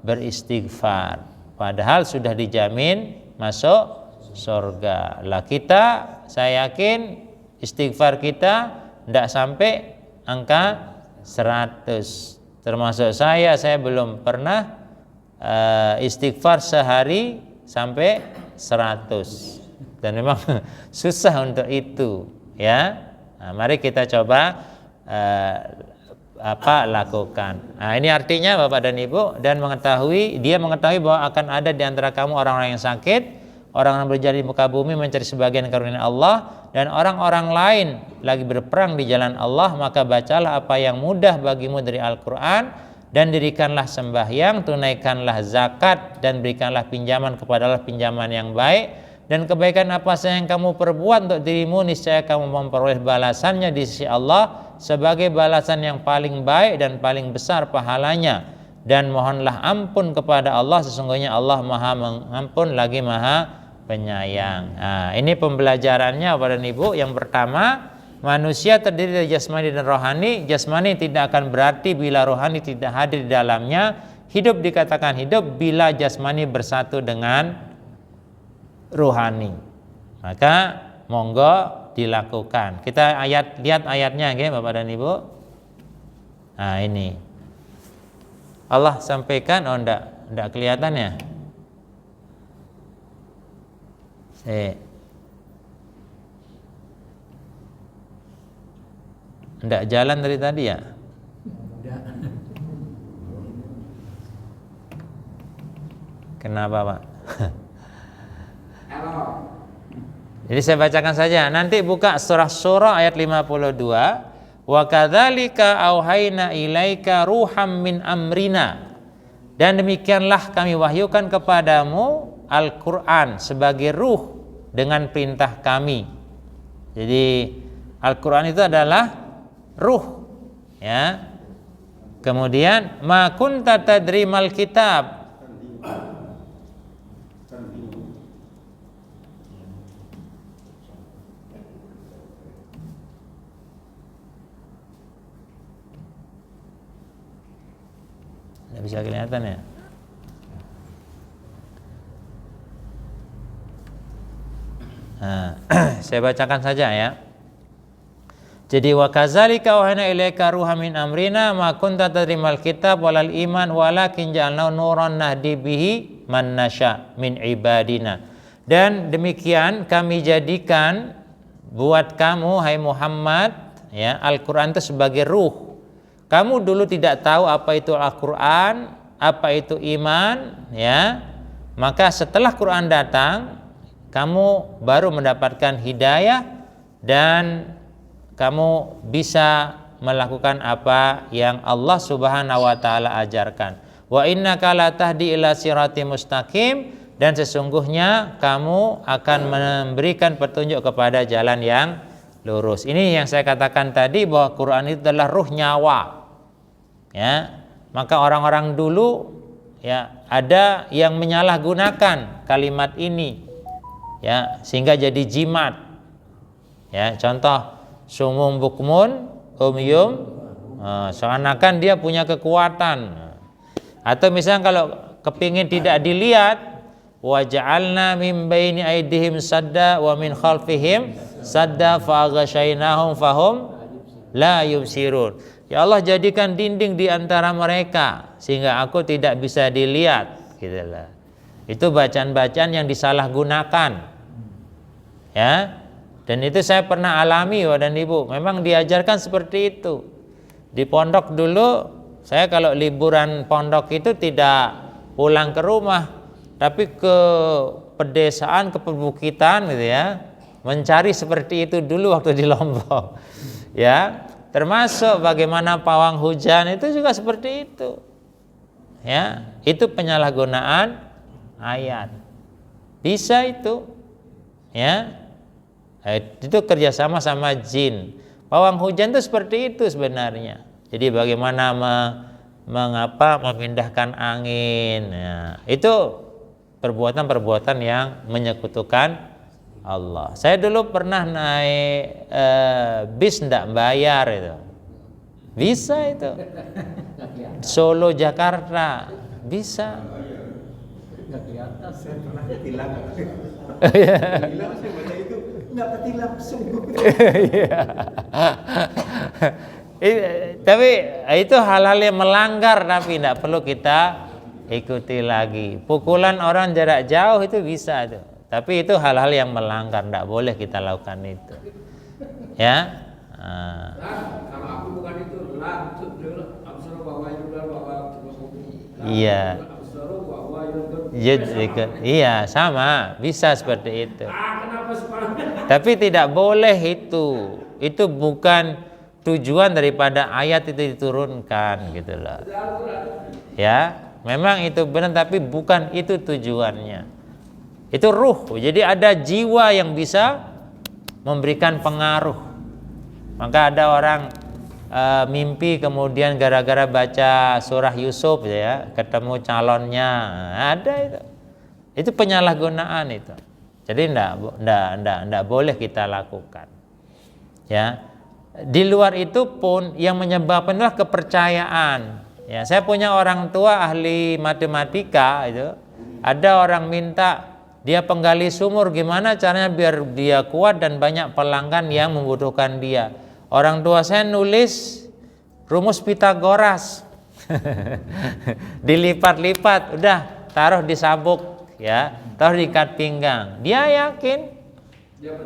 beristighfar. Padahal sudah dijamin masuk surga. Lah kita, saya yakin istighfar kita tidak sampai angka 100. Termasuk saya belum pernah istighfar sehari sampai 100. Dan memang susah untuk itu, ya. Nah, mari kita coba lakukan. Nah, ini artinya Bapak dan Ibu, dan dia mengetahui bahwa akan ada di antara kamu orang-orang yang sakit, orang yang berjalan di muka bumi mencari sebagian karunia Allah, dan orang-orang lain lagi berperang di jalan Allah. Maka bacalah apa yang mudah bagimu dari Al-Quran, dan dirikanlah sembahyang, tunaikanlah zakat, dan berikanlah pinjaman kepada Allah pinjaman yang baik. Dan kebaikan apa saja yang kamu perbuat untuk dirimu, niscaya kamu memperoleh balasannya di sisi Allah sebagai balasan yang paling baik dan paling besar pahalanya. Dan mohonlah ampun kepada Allah, sesungguhnya Allah Maha Mengampun lagi Maha Penyayang. Nah, ini pembelajarannya Bapak dan Ibu. Yang pertama, manusia terdiri dari jasmani dan rohani. Jasmani tidak akan berarti bila rohani tidak hadir di dalamnya. Hidup dikatakan hidup bila jasmani bersatu dengan rohani. Maka monggo dilakukan. Kita lihat ayatnya, okay, Bapak dan Ibu. Nah, ini Allah sampaikan, enggak kelihatan ya? Enggak jalan dari tadi ya? Kenapa, Pak? Jadi saya bacakan saja. Nanti buka surah Syura ayat 52. Wa kadzalika auhayna ilaika ruham min amrina. Dan demikianlah kami wahyukan kepadamu Al-Qur'an sebagai ruh dengan perintah kami. Jadi Al-Qur'an itu adalah ruh, ya. Kemudian ma kunta tadrimal kitab. Tidak bisa kelihatan ya. Nah, saya bacakan saja ya. Jadi wa kadzalika wahana ilaika ruham min amrina ma kunta tadrimal kitab walal iman walakin ja'alnahu nuran nahdi bihi man nasya min ibadina. Dan demikian kami jadikan buat kamu hai Muhammad, ya, Al-Qur'an itu sebagai ruh. Kamu dulu tidak tahu apa itu Al-Quran, apa itu iman, ya. Maka setelah Quran datang, kamu baru mendapatkan hidayah dan kamu bisa melakukan apa yang Allah Subhanahu wa taala ajarkan. Wa innaka la tahdi ila siratim mustaqim, dan sesungguhnya kamu akan memberikan petunjuk kepada jalan yang lurus. Ini yang saya katakan tadi, bahwa Quran itu adalah ruh nyawa. Ya, maka orang-orang dulu ya ada yang menyalahgunakan kalimat ini ya sehingga jadi jimat. Ya, contoh sumum bukmun umyum, seakan-akan dia punya kekuatan. Atau misalnya kalau kepingin tidak dilihat, wa ja'alna min baini aydihim sadda wa min khalfihim sadda fa aghshaynahum fahum la yubsirun. Ya Allah, jadikan dinding di antara mereka sehingga aku tidak bisa dilihat, gitulah. Itu bacaan-bacaan yang disalahgunakan. Ya. Dan itu saya pernah alami, Bapak dan Ibu. Memang diajarkan seperti itu. Di pondok dulu, saya kalau liburan pondok itu tidak pulang ke rumah, tapi ke pedesaan, ke perbukitan gitu ya. Mencari seperti itu dulu waktu di Lombok. Ya, termasuk bagaimana pawang hujan itu juga seperti itu. Ya, itu penyalahgunaan ayat. Bisa itu. Ya. Itu kerjasama sama jin. Pawang hujan itu seperti itu sebenarnya. Jadi bagaimana memindahkan angin. Ya, itu perbuatan-perbuatan yang menyekutukan Allah. Saya dulu pernah naik bis tidak bayar itu. Bisa itu. Solo Jakarta bisa. Saya pernah ketilang. Nggak ketilang sungguh. Tapi itu hal-hal yang melanggar, tapi tidak perlu kita ikuti lagi. Pukulan orang jarak jauh itu bisa tuh. Tapi itu hal-hal yang melanggar, tidak boleh kita lakukan itu. Ya. Kalau aku bukan itu, Iya. Iya, sama, bisa seperti itu. Tapi tidak boleh itu. Itu bukan tujuan daripada ayat itu diturunkan gitu loh. Ya, memang itu benar tapi bukan itu tujuannya. Itu ruh. Jadi ada jiwa yang bisa memberikan pengaruh. Maka ada orang mimpi kemudian gara-gara baca surah Yusuf ya, ketemu calonnya. Ada itu. Itu penyalahgunaan itu. Jadi enggak boleh kita lakukan. Ya. Di luar itu pun yang menyebabkan adalah kepercayaan. Ya, saya punya orang tua ahli matematika itu. Ada orang minta dia penggali sumur, gimana caranya biar dia kuat dan banyak pelanggan yang membutuhkan dia. Orang tua saya nulis rumus Pitagoras. Dilipat-lipat, udah taruh di sabuk ya, taruh di ikat pinggang. Dia yakin, dia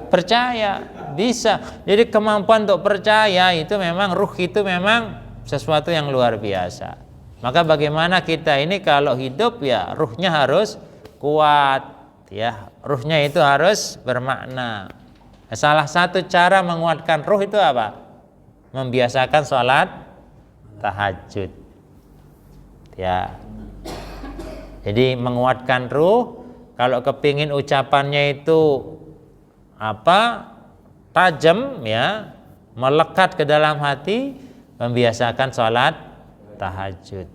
percaya bisa. Jadi kemampuan untuk percaya itu memang ruh itu memang sesuatu yang luar biasa. Maka bagaimana kita ini kalau hidup ya ruhnya harus kuat ya, ruhnya itu harus bermakna. Salah satu cara menguatkan ruh itu apa? Membiasakan sholat tahajud. Ya. Jadi menguatkan ruh, kalau kepingin ucapannya itu tajam ya, melekat ke dalam hati, membiasakan sholat tahajud.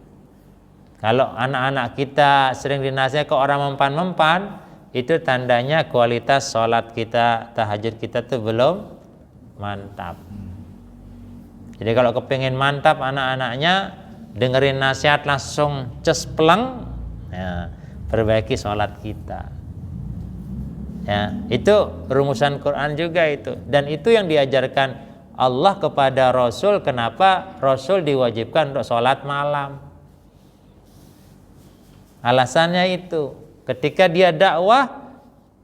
Kalau anak-anak kita sering dinasihati ke orang mempan-mempan, itu tandanya kualitas sholat kita, tahajud kita tuh belum mantap. Jadi kalau kepingin mantap anak-anaknya, dengerin nasihat langsung cespleng, ya, perbaiki sholat kita. Ya, itu rumusan Quran juga itu. Dan itu yang diajarkan Allah kepada Rasul. Kenapa Rasul diwajibkan untuk sholat malam? Alasannya itu, ketika dia dakwah,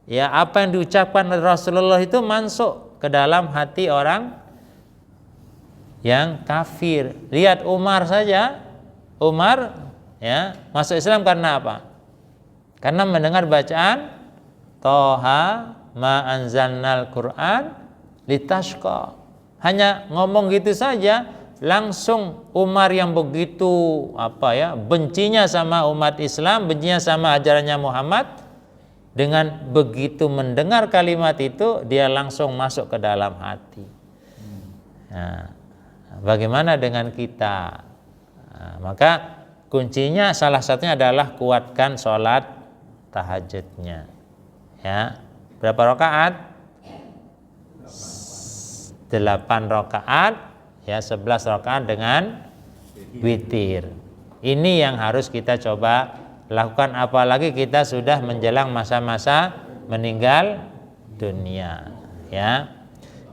ya apa yang diucapkan oleh Rasulullah itu masuk ke dalam hati orang yang kafir. Lihat Umar saja, Umar ya masuk Islam karena apa? Karena mendengar bacaan Toha ma anzalnal Quran litashqa. Hanya ngomong gitu saja, langsung Umar yang begitu bencinya sama umat Islam, bencinya sama ajarannya Muhammad, dengan begitu mendengar kalimat itu dia langsung masuk ke dalam hati. Nah, bagaimana dengan kita? Nah, maka kuncinya salah satunya adalah kuatkan sholat tahajudnya. Ya, berapa rakaat? 8 rakaat, ya 11 rakaat dengan witir. Ini yang harus kita coba lakukan, apalagi kita sudah menjelang masa-masa meninggal dunia. Ya.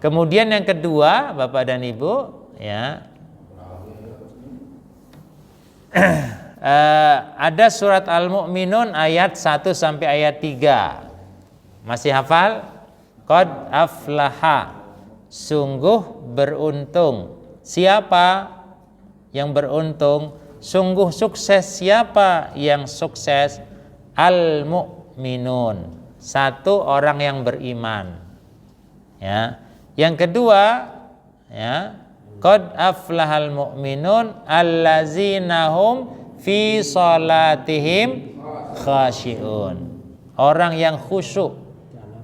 Kemudian yang kedua, Bapak dan Ibu, ya. Ada surat Al-Mu'minun ayat 1 sampai ayat 3. Masih hafal? Qad aflaha, sungguh beruntung. Siapa yang beruntung? Sungguh sukses. Siapa yang sukses? Al-mu'minun, satu orang yang beriman. Ya. Yang kedua, ya, qad aflahal mu'minun allazina hum fi salatihim khashi'un. Orang yang khusyuk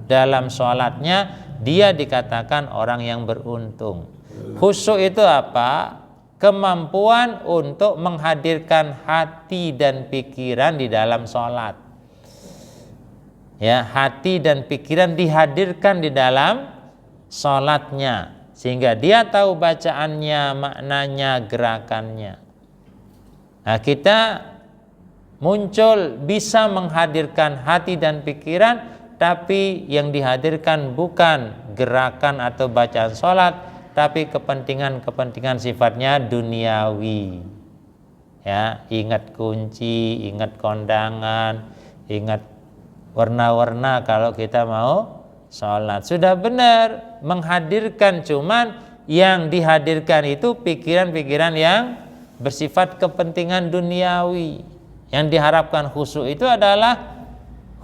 dalam sholatnya, dia dikatakan orang yang beruntung. Khusyuk itu apa? Kemampuan untuk menghadirkan hati dan pikiran di dalam sholat. Ya, hati dan pikiran dihadirkan di dalam sholatnya, sehingga dia tahu bacaannya, maknanya, gerakannya. Nah, kita muncul bisa menghadirkan hati dan pikiran, tapi yang dihadirkan bukan gerakan atau bacaan sholat, tapi kepentingan-kepentingan sifatnya duniawi. Ya, ingat kunci, ingat kondangan, ingat warna-warna kalau kita mau sholat. Sudah benar menghadirkan, cuman yang dihadirkan itu pikiran-pikiran yang bersifat kepentingan duniawi. Yang diharapkan khusyuk itu adalah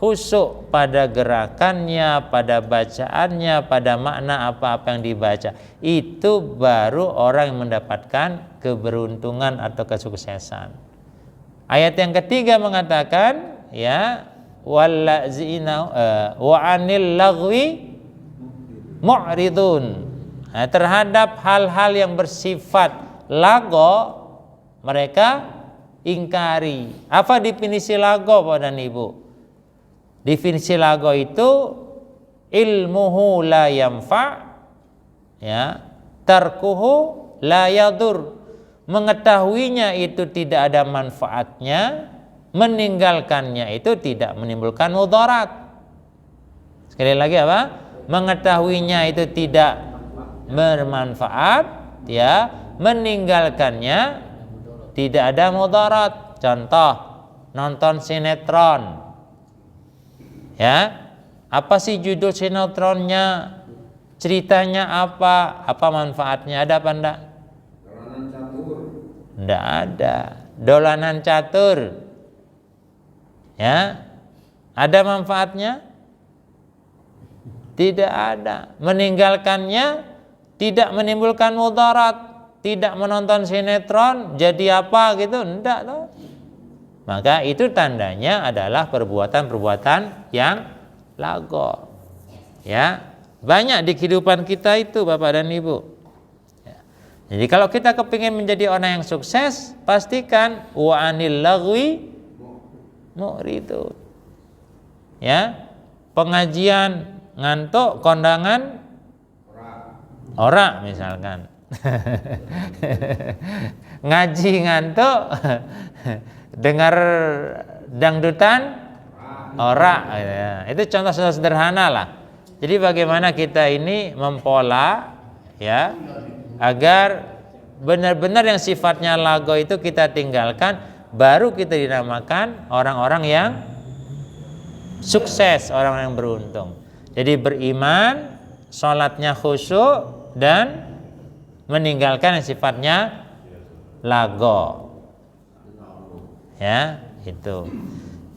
khusyuk pada gerakannya, pada bacaannya, pada makna apa-apa yang dibaca. Itu baru orang yang mendapatkan keberuntungan atau kesuksesan. Ayat yang ketiga mengatakan, ya, wallazina wa 'anil lagwi mu'ridun. Nah, terhadap hal-hal yang bersifat lago mereka ingkari. Apa definisi lago, Pak dan Ibu? Definisi lago itu ilmuhu la yanfa, ya, tarkuhu la yadur. Mengetahuinya itu tidak ada manfaatnya, meninggalkannya itu tidak menimbulkan mudarat. Sekali lagi apa? Mengetahuinya itu tidak bermanfaat, ya, meninggalkannya tidak ada mudarat. Contoh, nonton sinetron. Ya, apa sih judul sinetronnya? Ceritanya apa? Apa manfaatnya? Ada apa enggak? Dolanan catur. Enggak ada. Dolanan catur. Ya. Ada manfaatnya? Tidak ada. Meninggalkannya tidak menimbulkan mudarat. Tidak menonton sinetron jadi apa gitu? Enggak toh. Maka itu tandanya adalah perbuatan-perbuatan yang lago. Ya, banyak di kehidupan kita itu, Bapak dan Ibu. Ya. Jadi kalau kita kepingin menjadi orang yang sukses, pastikan wa 'anil lagwi mu'ridun. Ya, pengajian ngantuk, kondangan ora misalkan. Ngaji ngantuk, dengar dangdutan ora, ya. Itu contoh sederhana lah. Jadi bagaimana kita ini mempola, ya, agar benar-benar yang sifatnya lago itu kita tinggalkan, baru kita dinamakan orang-orang yang sukses, orang yang beruntung. Jadi beriman, sholatnya khusyuk, dan meninggalkan yang sifatnya lago. Ya, itu.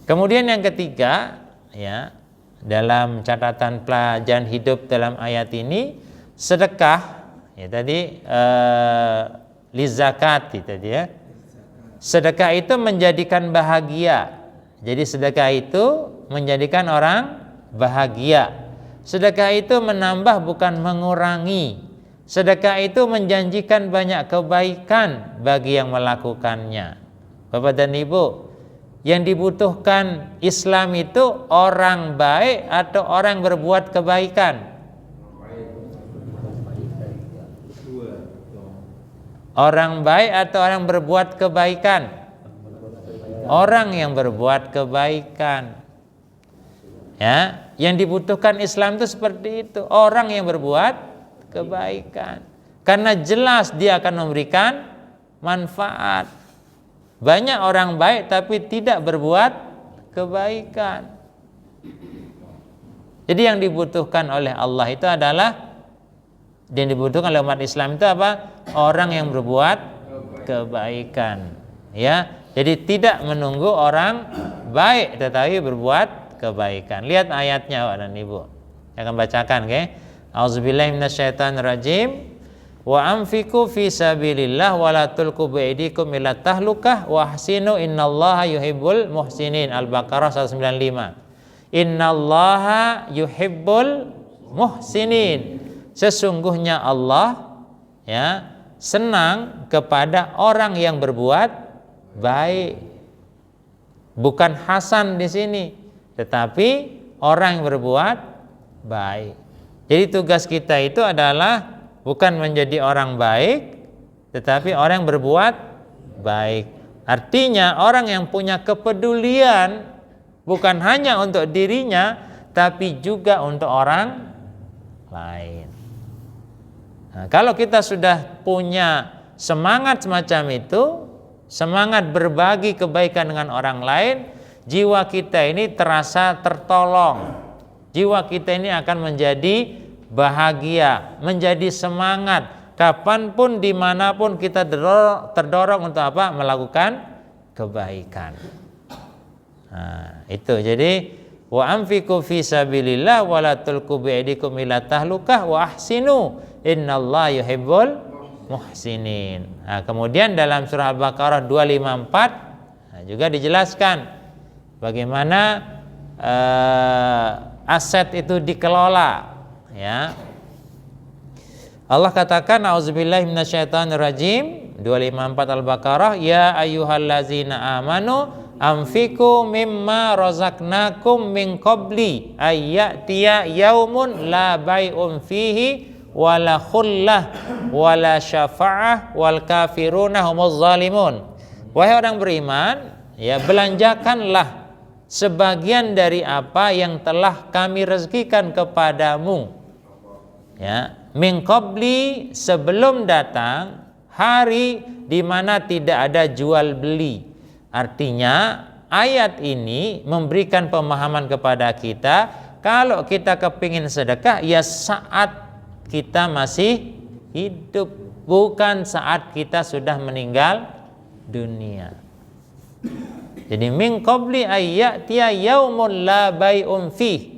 Kemudian yang ketiga, ya, dalam catatan pelajaran hidup dalam ayat ini, sedekah, ya tadi lizakati tadi ya. Sedekah itu menjadikan bahagia. Jadi sedekah itu menjadikan orang bahagia. Sedekah itu menambah bukan mengurangi. Sedekah itu menjanjikan banyak kebaikan bagi yang melakukannya. Bapak dan Ibu, yang dibutuhkan Islam itu orang baik atau orang berbuat kebaikan? Orang baik atau orang berbuat kebaikan? Orang yang berbuat kebaikan. Ya, yang dibutuhkan Islam itu seperti itu, orang yang berbuat kebaikan. Karena jelas dia akan memberikan manfaat. Banyak orang baik tapi tidak berbuat kebaikan. Jadi yang dibutuhkan oleh Allah itu adalah, yang dibutuhkan oleh umat Islam itu apa? Orang yang berbuat kebaikan. Ya, jadi tidak menunggu orang baik tetapi berbuat kebaikan. Lihat ayatnya Pak dan Ibu. Saya akan bacakan, oke? A'udzubillahi minasyaitonirrajim. Wa anfiqu fi sabilillah wa la tulqu biaidikum ila tahlukah wa ahsinu innallaha yuhibbul muhsinin. Al-Baqarah 195. Innallaha yuhibbul muhsinin. Sesungguhnya Allah ya senang kepada orang yang berbuat baik. Bukan Hasan di sini, tetapi orang yang berbuat baik. Jadi tugas kita itu adalah bukan menjadi orang baik, tetapi orang yang berbuat baik. Artinya orang yang punya kepedulian bukan hanya untuk dirinya, tapi juga untuk orang lain. Nah, kalau kita sudah punya semangat semacam itu, semangat berbagi kebaikan dengan orang lain, jiwa kita ini terasa tertolong. Jiwa kita ini akan menjadi bahagia, menjadi semangat. Kapanpun, dimanapun kita terdorong untuk apa? Melakukan kebaikan. Nah, itu. Jadi wa anfiqu fi sabilillah wa la tulqu biaidikum ila tahlukah wa ahsinu innallaha yuhibbul muhsinin. Nah, kemudian dalam surah Al-Baqarah 254 juga dijelaskan bagaimana aset itu dikelola, ya. Allah katakan auzubillahi minasyaitonirrajim 254 Al-Baqarah, ya ayyuhallazina amanu anfiqu mimma razaqnakum min qabli ayyatiya yaumun la bai'un fihi wala khullah wala syafa'ah wal kafiruna humuz zalimun. Wahai orang beriman, ya, belanjakanlah sebagian dari apa yang telah kami rezekikan kepadamu, ya, min qabli, sebelum datang hari di mana tidak ada jual beli. Artinya ayat ini memberikan pemahaman kepada kita, kalau kita kepingin sedekah ya saat kita masih hidup, bukan saat kita sudah meninggal dunia. Jadi min qabli ayyatiya yaumun la bai'un fi.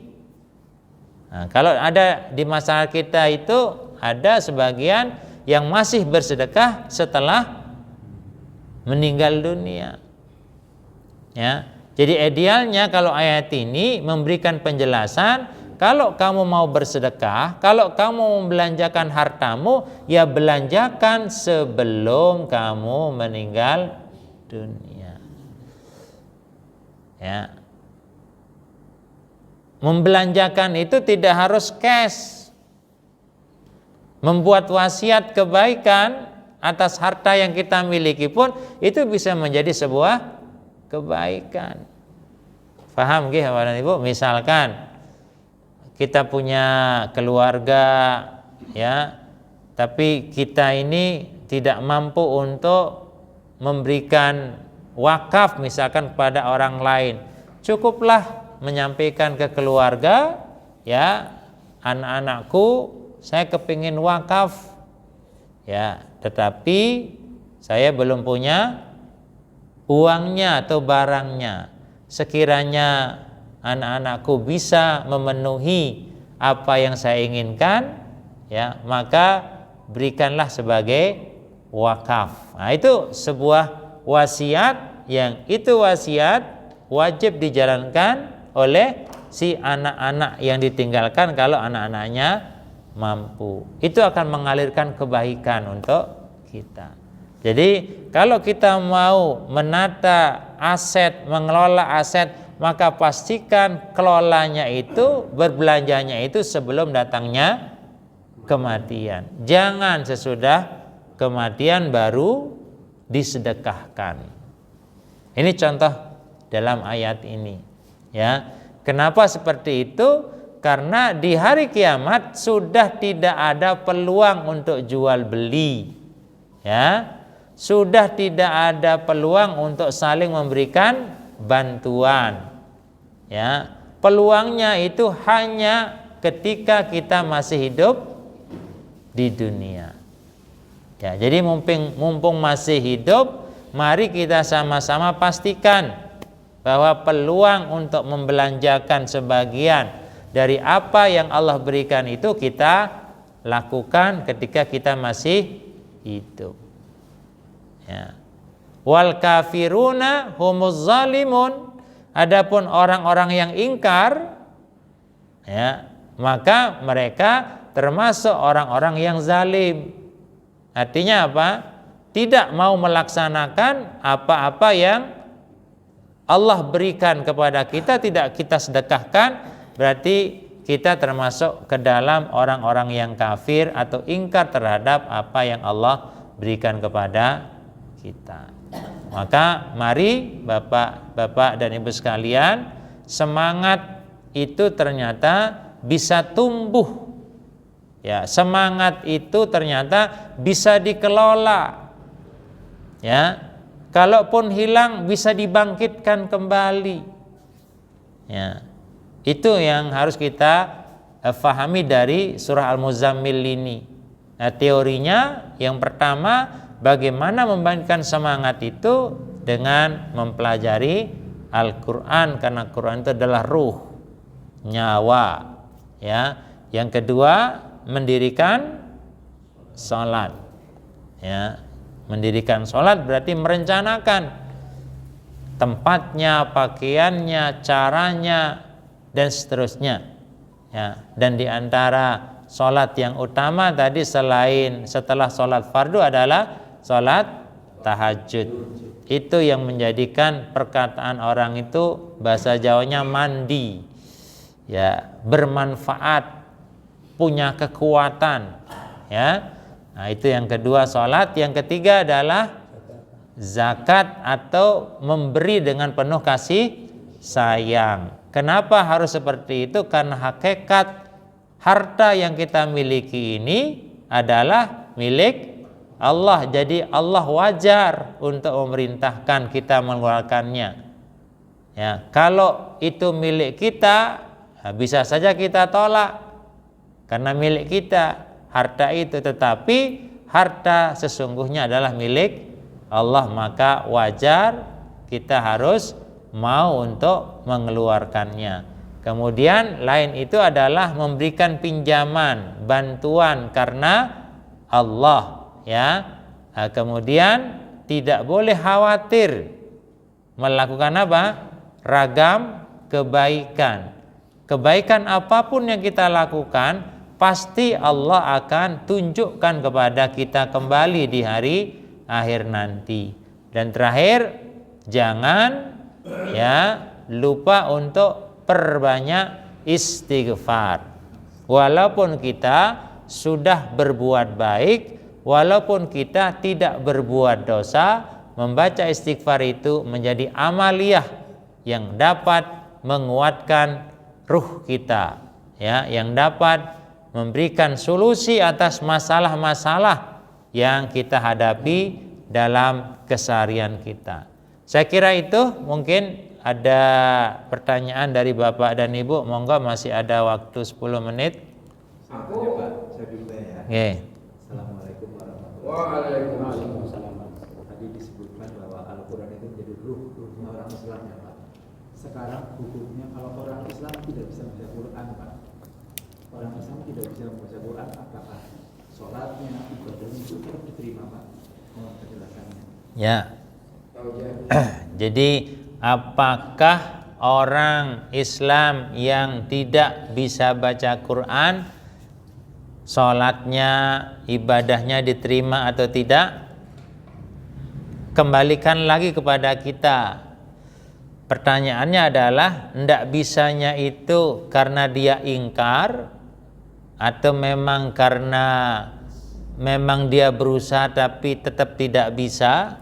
Nah, kalau ada di masyarakat kita itu ada sebagian yang masih bersedekah setelah meninggal dunia. Ya. Jadi idealnya kalau ayat ini memberikan penjelasan, kalau kamu mau bersedekah, kalau kamu membelanjakan hartamu, ya belanjakan sebelum kamu meninggal dunia. Ya. Membelanjakan itu tidak harus cash. Membuat wasiat kebaikan atas harta yang kita miliki pun itu bisa menjadi sebuah kebaikan. Paham nggih Bapak dan Ibu? Misalkan kita punya keluarga, ya, tapi kita ini tidak mampu untuk memberikan wakaf misalkan kepada orang lain, cukuplah menyampaikan ke keluarga, ya, anak-anakku saya kepingin wakaf, ya, tetapi saya belum punya uangnya atau barangnya. Sekiranya anak-anakku bisa memenuhi apa yang saya inginkan, ya, maka berikanlah sebagai wakaf. Nah, itu sebuah wasiat yang itu wasiat wajib dijalankan oleh si anak-anak yang ditinggalkan kalau anak-anaknya mampu. Itu akan mengalirkan kebaikan untuk kita. Jadi kalau kita mau menata aset, mengelola aset, maka pastikan kelolanya itu, berbelanjanya itu sebelum datangnya kematian. Jangan sesudah kematian baru disedekahkan. Ini contoh dalam ayat ini, ya. Kenapa seperti itu? Karena di hari kiamat sudah tidak ada peluang untuk jual beli, ya. Sudah tidak ada peluang untuk saling memberikan bantuan, ya. Peluangnya itu hanya ketika kita masih hidup di dunia, ya. Jadi mumpung masih hidup, mari kita sama-sama pastikan bahwa peluang untuk membelanjakan sebagian dari apa yang Allah berikan itu kita lakukan ketika kita masih hidup, ya. Wal kafiruna humuz zalimun. Adapun orang-orang yang ingkar, ya, maka mereka termasuk orang-orang yang zalim. Artinya apa? Tidak mau melaksanakan apa-apa yang Allah berikan kepada kita, tidak kita sedekahkan, berarti kita termasuk ke dalam orang-orang yang kafir atau ingkar terhadap apa yang Allah berikan kepada kita. Maka mari Bapak dan Ibu sekalian, semangat itu ternyata bisa tumbuh, ya. Semangat itu ternyata bisa dikelola, ya. Kalaupun hilang bisa dibangkitkan kembali, ya. Itu yang harus kita fahami dari surah Al-Muzammil ini. Nah, teorinya yang pertama, bagaimana membangkitkan semangat itu dengan mempelajari Al-Quran, karena Quran itu adalah ruh, nyawa, ya. Yang kedua, mendirikan sholat, ya. Mendirikan sholat berarti merencanakan tempatnya, pakaiannya, caranya, dan seterusnya, ya. Dan diantara sholat yang utama tadi setelah sholat fardu adalah sholat tahajud. Itu yang menjadikan perkataan orang itu bahasa Jawanya mandi, ya, bermanfaat, punya kekuatan, ya. Nah, itu yang kedua sholat. Yang ketiga adalah zakat atau memberi dengan penuh kasih sayang. Kenapa harus seperti itu? Karena hakikat harta yang kita miliki ini adalah milik Allah. Jadi Allah wajar untuk memerintahkan kita mengeluarkannya, ya. Kalau itu milik kita, bisa saja kita tolak karena milik kita harta itu, tetapi harta sesungguhnya adalah milik Allah, maka wajar kita harus mau untuk mengeluarkannya. Kemudian lain itu adalah memberikan pinjaman, bantuan karena Allah, ya. Nah, kemudian tidak boleh khawatir melakukan apa? Ragam kebaikan. Kebaikan apapun yang kita lakukan, pasti Allah akan tunjukkan kepada kita kembali di hari akhir nanti. Dan terakhir, jangan, ya, lupa untuk perbanyak istighfar. Walaupun kita sudah berbuat baik, walaupun kita tidak berbuat dosa, membaca istighfar itu menjadi amaliyah yang dapat menguatkan ruh kita, ya, yang dapat memberikan solusi atas masalah-masalah yang kita hadapi dalam keseharian kita. Saya kira itu. Mungkin ada pertanyaan dari Bapak dan Ibu. Monggo, masih ada waktu 10 menit. Aku. Saya dulu ya. Oke. Assalamualaikum warahmatullahi Waalaikumsalam. Tadi disebutkan bahwa Al-Quran itu menjadi ruhnya orang Islam, ya Pak. Sekarang hukumnya kalau orang Islam tidak bisa membaca Quran, Pak. Orang Islam tidak bisa membaca Quran, apakah sholatnya, ibadahnya itu tetap diterima, Pak? Mohon penjelasannya. Ya. Jadi apakah orang Islam yang tidak bisa baca Quran sholatnya, ibadahnya diterima atau tidak? Kembalikan lagi kepada kita. Pertanyaannya adalah, ndak bisanya itu karena dia ingkar atau memang karena memang dia berusaha tapi tetap tidak bisa?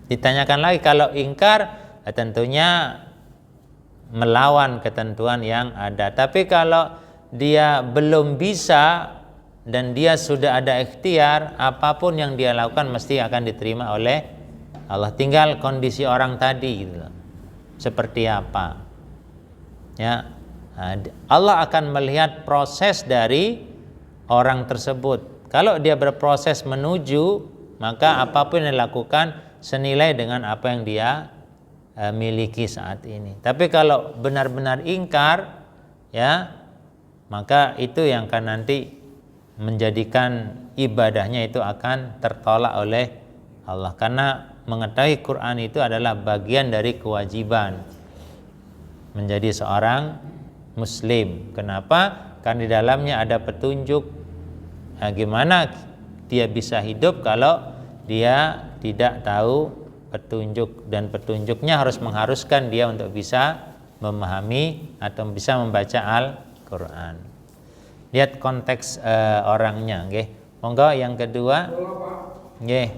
Ditanyakan lagi. Kalau ingkar, tentunya melawan ketentuan yang ada. Tapi kalau dia belum bisa dan dia sudah ada ikhtiar, apapun yang dia lakukan mesti akan diterima oleh Allah. Tinggal kondisi orang tadi gitu, seperti apa. Ya, Allah akan melihat proses dari orang tersebut. Kalau dia berproses menuju, maka apapun yang dilakukan senilai dengan apa yang dia miliki saat ini. Tapi kalau benar-benar ingkar, ya, maka itu yang akan nanti menjadikan ibadahnya itu akan tertolak oleh Allah. Karena mengetahui Quran itu adalah bagian dari kewajiban menjadi seorang muslim. Kenapa? Karena di dalamnya ada petunjuk. Nah, gimana dia bisa hidup kalau dia tidak tahu petunjuk, dan petunjuknya harus mengharuskan dia untuk bisa memahami atau bisa membaca Al-Quran. Lihat konteks orangnya, nggih. Monggo yang kedua. Nggih.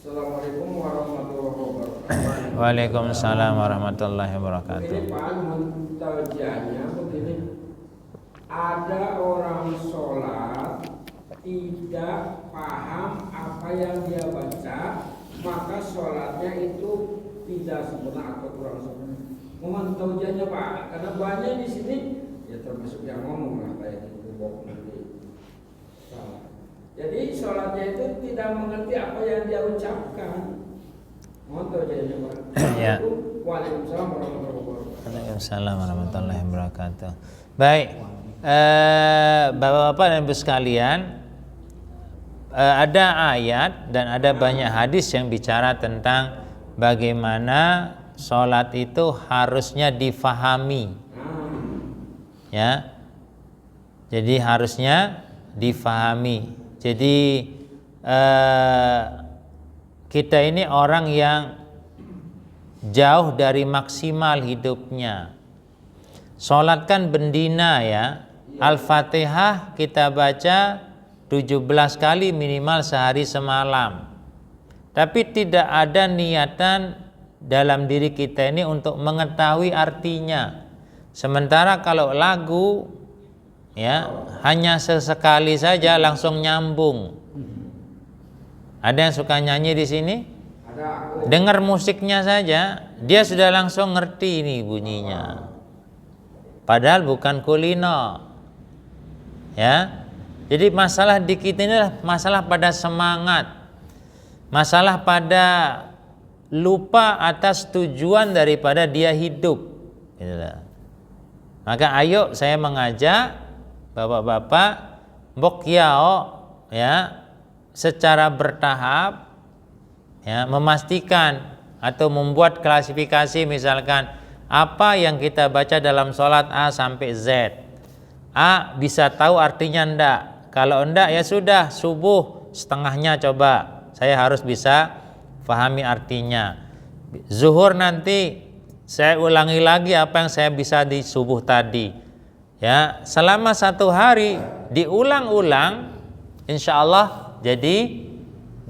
Assalamualaikum warahmatullahi wabarakatuh. Waalaikumsalam warahmatullahi wabarakatuh. Ini Pak muntajiannya begini. Ada orang sholat tidak paham apa yang dia baca, maka sholatnya itu tidak sempurna atau kurang sempurna. Mohon taujiahnya Pak, karena banyak di sini ya termasuk yang ngomong lah kayak gitu bok nanti salah. Jadi sholatnya itu tidak mengerti apa yang dia ucapkan. Mohon taujiahnya Pak. Ya. Waalaikumsalam warahmatullahi wabarakatuh. Waalaikumsalam warahmatullahi wabarakatuh. Baik, Bapak-bapak dan Ibu sekalian, ada ayat dan ada banyak hadis yang bicara tentang bagaimana sholat itu harusnya difahami, ya. Jadi harusnya difahami. Jadi kita ini orang yang jauh dari maksimal hidupnya. Sholat kan bendina, ya. Al-Fatihah kita baca 17 kali minimal sehari semalam. Tapi tidak ada niatan dalam diri kita ini untuk mengetahui artinya. Sementara kalau lagu, ya, hanya sesekali saja langsung nyambung. Ada yang suka nyanyi di sini? Dengar musiknya saja, dia sudah langsung ngerti ini bunyinya. Padahal bukan kulino. Ya. Jadi masalah di kita ini adalah masalah pada semangat. Masalah pada lupa atas tujuan daripada dia hidup. Gitu. Maka ayo saya mengajak bapak-bapak mbok yao, ya, secara bertahap, ya, memastikan atau membuat klasifikasi, misalkan apa yang kita baca dalam sholat A sampai Z. A bisa tahu artinya enggak? Kalau enggak ya sudah, subuh setengahnya coba. Saya harus bisa pahami artinya. Zuhur nanti saya ulangi lagi apa yang saya bisa di subuh tadi. Ya, selama 1 hari diulang-ulang, insya Allah jadi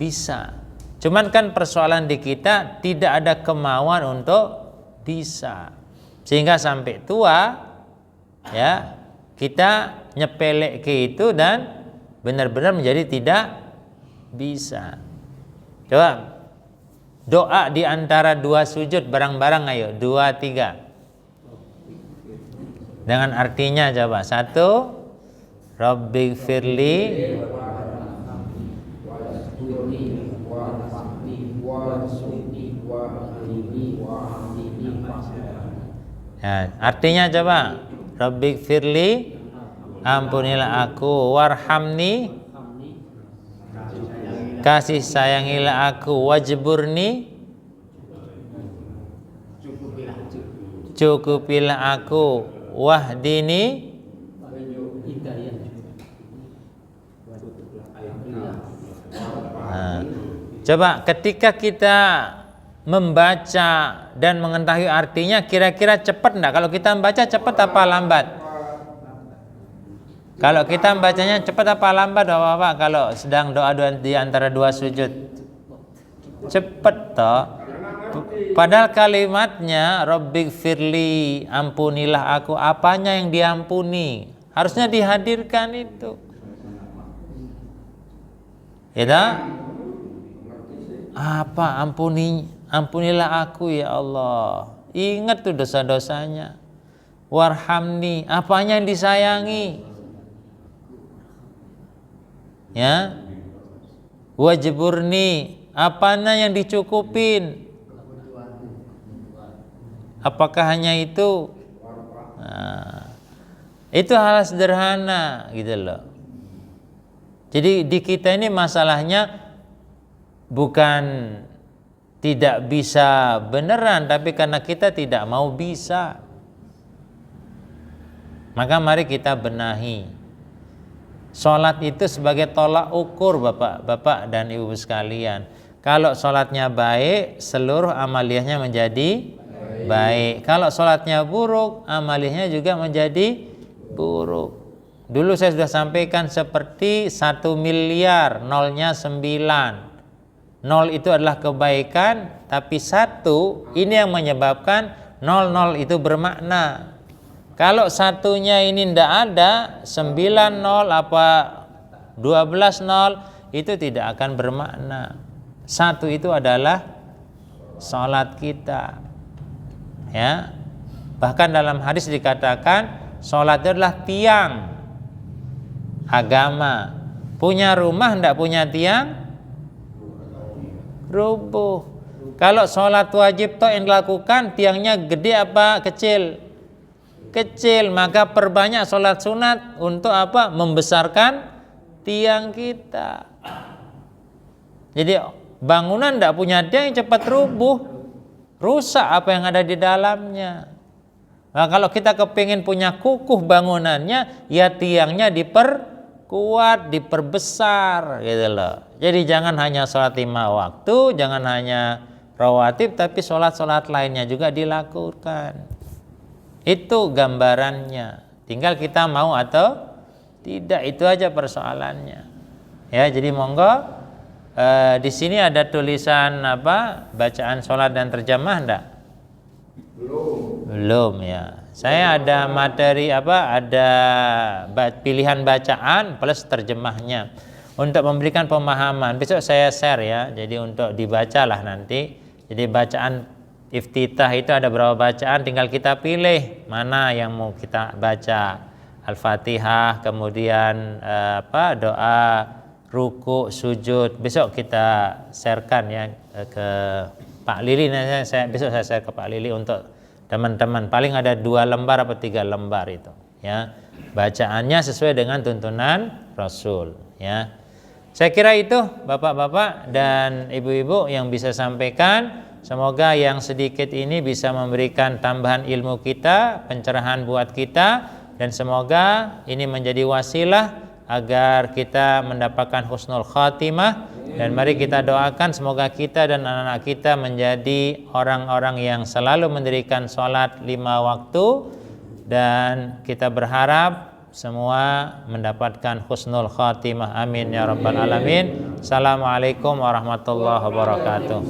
bisa. Cuman kan persoalan di kita tidak ada kemauan untuk bisa, sehingga sampai tua, ya, kita nyepelek ke itu dan benar-benar menjadi tidak bisa. Coba doa di antara 2 sujud bareng-bareng, ayo 2, 3 dengan artinya. Coba 1, Rabbighfirli, ya, artinya coba Rabbighfirli, ampunilah aku, warhamni, kasih sayangilah aku, wajburni, cukupilah aku, wahdini, Coba ketika kita membaca dan mengetahui artinya, kira-kira cepat enggak? Kalau kita membaca cepat apa lambat? Kalau kita membacanya cepat apa lambat Bapak? Kalau sedang doa di antara dua sujud, cepat toh. Padahal kalimatnya Rabbighfirli, ampunilah aku, apanya yang diampuni? Harusnya dihadirkan itu. Ya, apa ampunilah aku ya Allah. Ingat tuh dosa-dosanya. Warhamni, apanya yang disayangi? Ya. Wajburni, apanya yang dicukupin? Apakah hanya itu? Nah, itu hal sederhana gitu loh. Jadi di kita ini masalahnya bukan tidak bisa beneran, tapi karena kita tidak mau bisa. Maka mari kita benahi. Sholat itu sebagai tolak ukur Bapak dan Ibu sekalian. Kalau sholatnya baik, seluruh amaliyahnya menjadi baik. Kalau sholatnya buruk, amaliyahnya juga menjadi buruk. Dulu saya sudah sampaikan seperti 1 miliar, nolnya 9. 0 itu adalah kebaikan, tapi 1 ini yang menyebabkan 0 itu bermakna. Kalau satunya ini tidak ada, 9 0 apa 12 0 itu tidak akan bermakna. 1 itu adalah sholat kita. Ya. Bahkan dalam hadis dikatakan sholat itu adalah tiang agama. Punya rumah tidak punya tiang, rubuh. Kalau sholat wajib toh yang dilakukan, tiangnya gede apa kecil? Kecil. Maka perbanyak sholat sunat untuk apa? Membesarkan tiang kita. Jadi bangunan tidak punya tiang cepat rubuh, rusak apa yang ada di dalamnya. Nah, kalau kita kepingin punya kukuh bangunannya, ya tiangnya diperkuat, diperbesar gitu loh. Jadi jangan hanya sholat 5 waktu, jangan hanya rawatib, tapi sholat-sholat lainnya juga dilakukan. Itu gambarannya. Tinggal kita mau atau tidak, itu aja persoalannya. Ya, jadi monggo di sini ada tulisan apa? Bacaan sholat dan terjemah enggak? Belum ya. Saya ada materi apa? Ada pilihan bacaan plus terjemahnya untuk memberikan pemahaman. Besok saya share ya. Jadi untuk dibacalah nanti. Jadi bacaan iftitah itu ada berapa bacaan, tinggal kita pilih mana yang mau kita baca. Al-Fatihah, kemudian doa ruku, sujud. Besok kita sharekan ya ke Pak Lili. Besok saya share ke Pak Lili untuk teman-teman. Paling ada 2 lembar atau 3 lembar itu ya. Bacaannya sesuai dengan tuntunan Rasul ya. Saya kira itu Bapak-bapak dan Ibu-ibu yang bisa sampaikan. Semoga yang sedikit ini bisa memberikan tambahan ilmu kita, pencerahan buat kita, dan semoga ini menjadi wasilah agar kita mendapatkan husnul khatimah. Dan mari kita doakan semoga kita dan anak-anak kita menjadi orang-orang yang selalu mendirikan sholat 5 waktu, dan kita berharap semua mendapatkan husnul khatimah. Amin ya rabbal alamin. Assalamualaikum warahmatullahi wabarakatuh.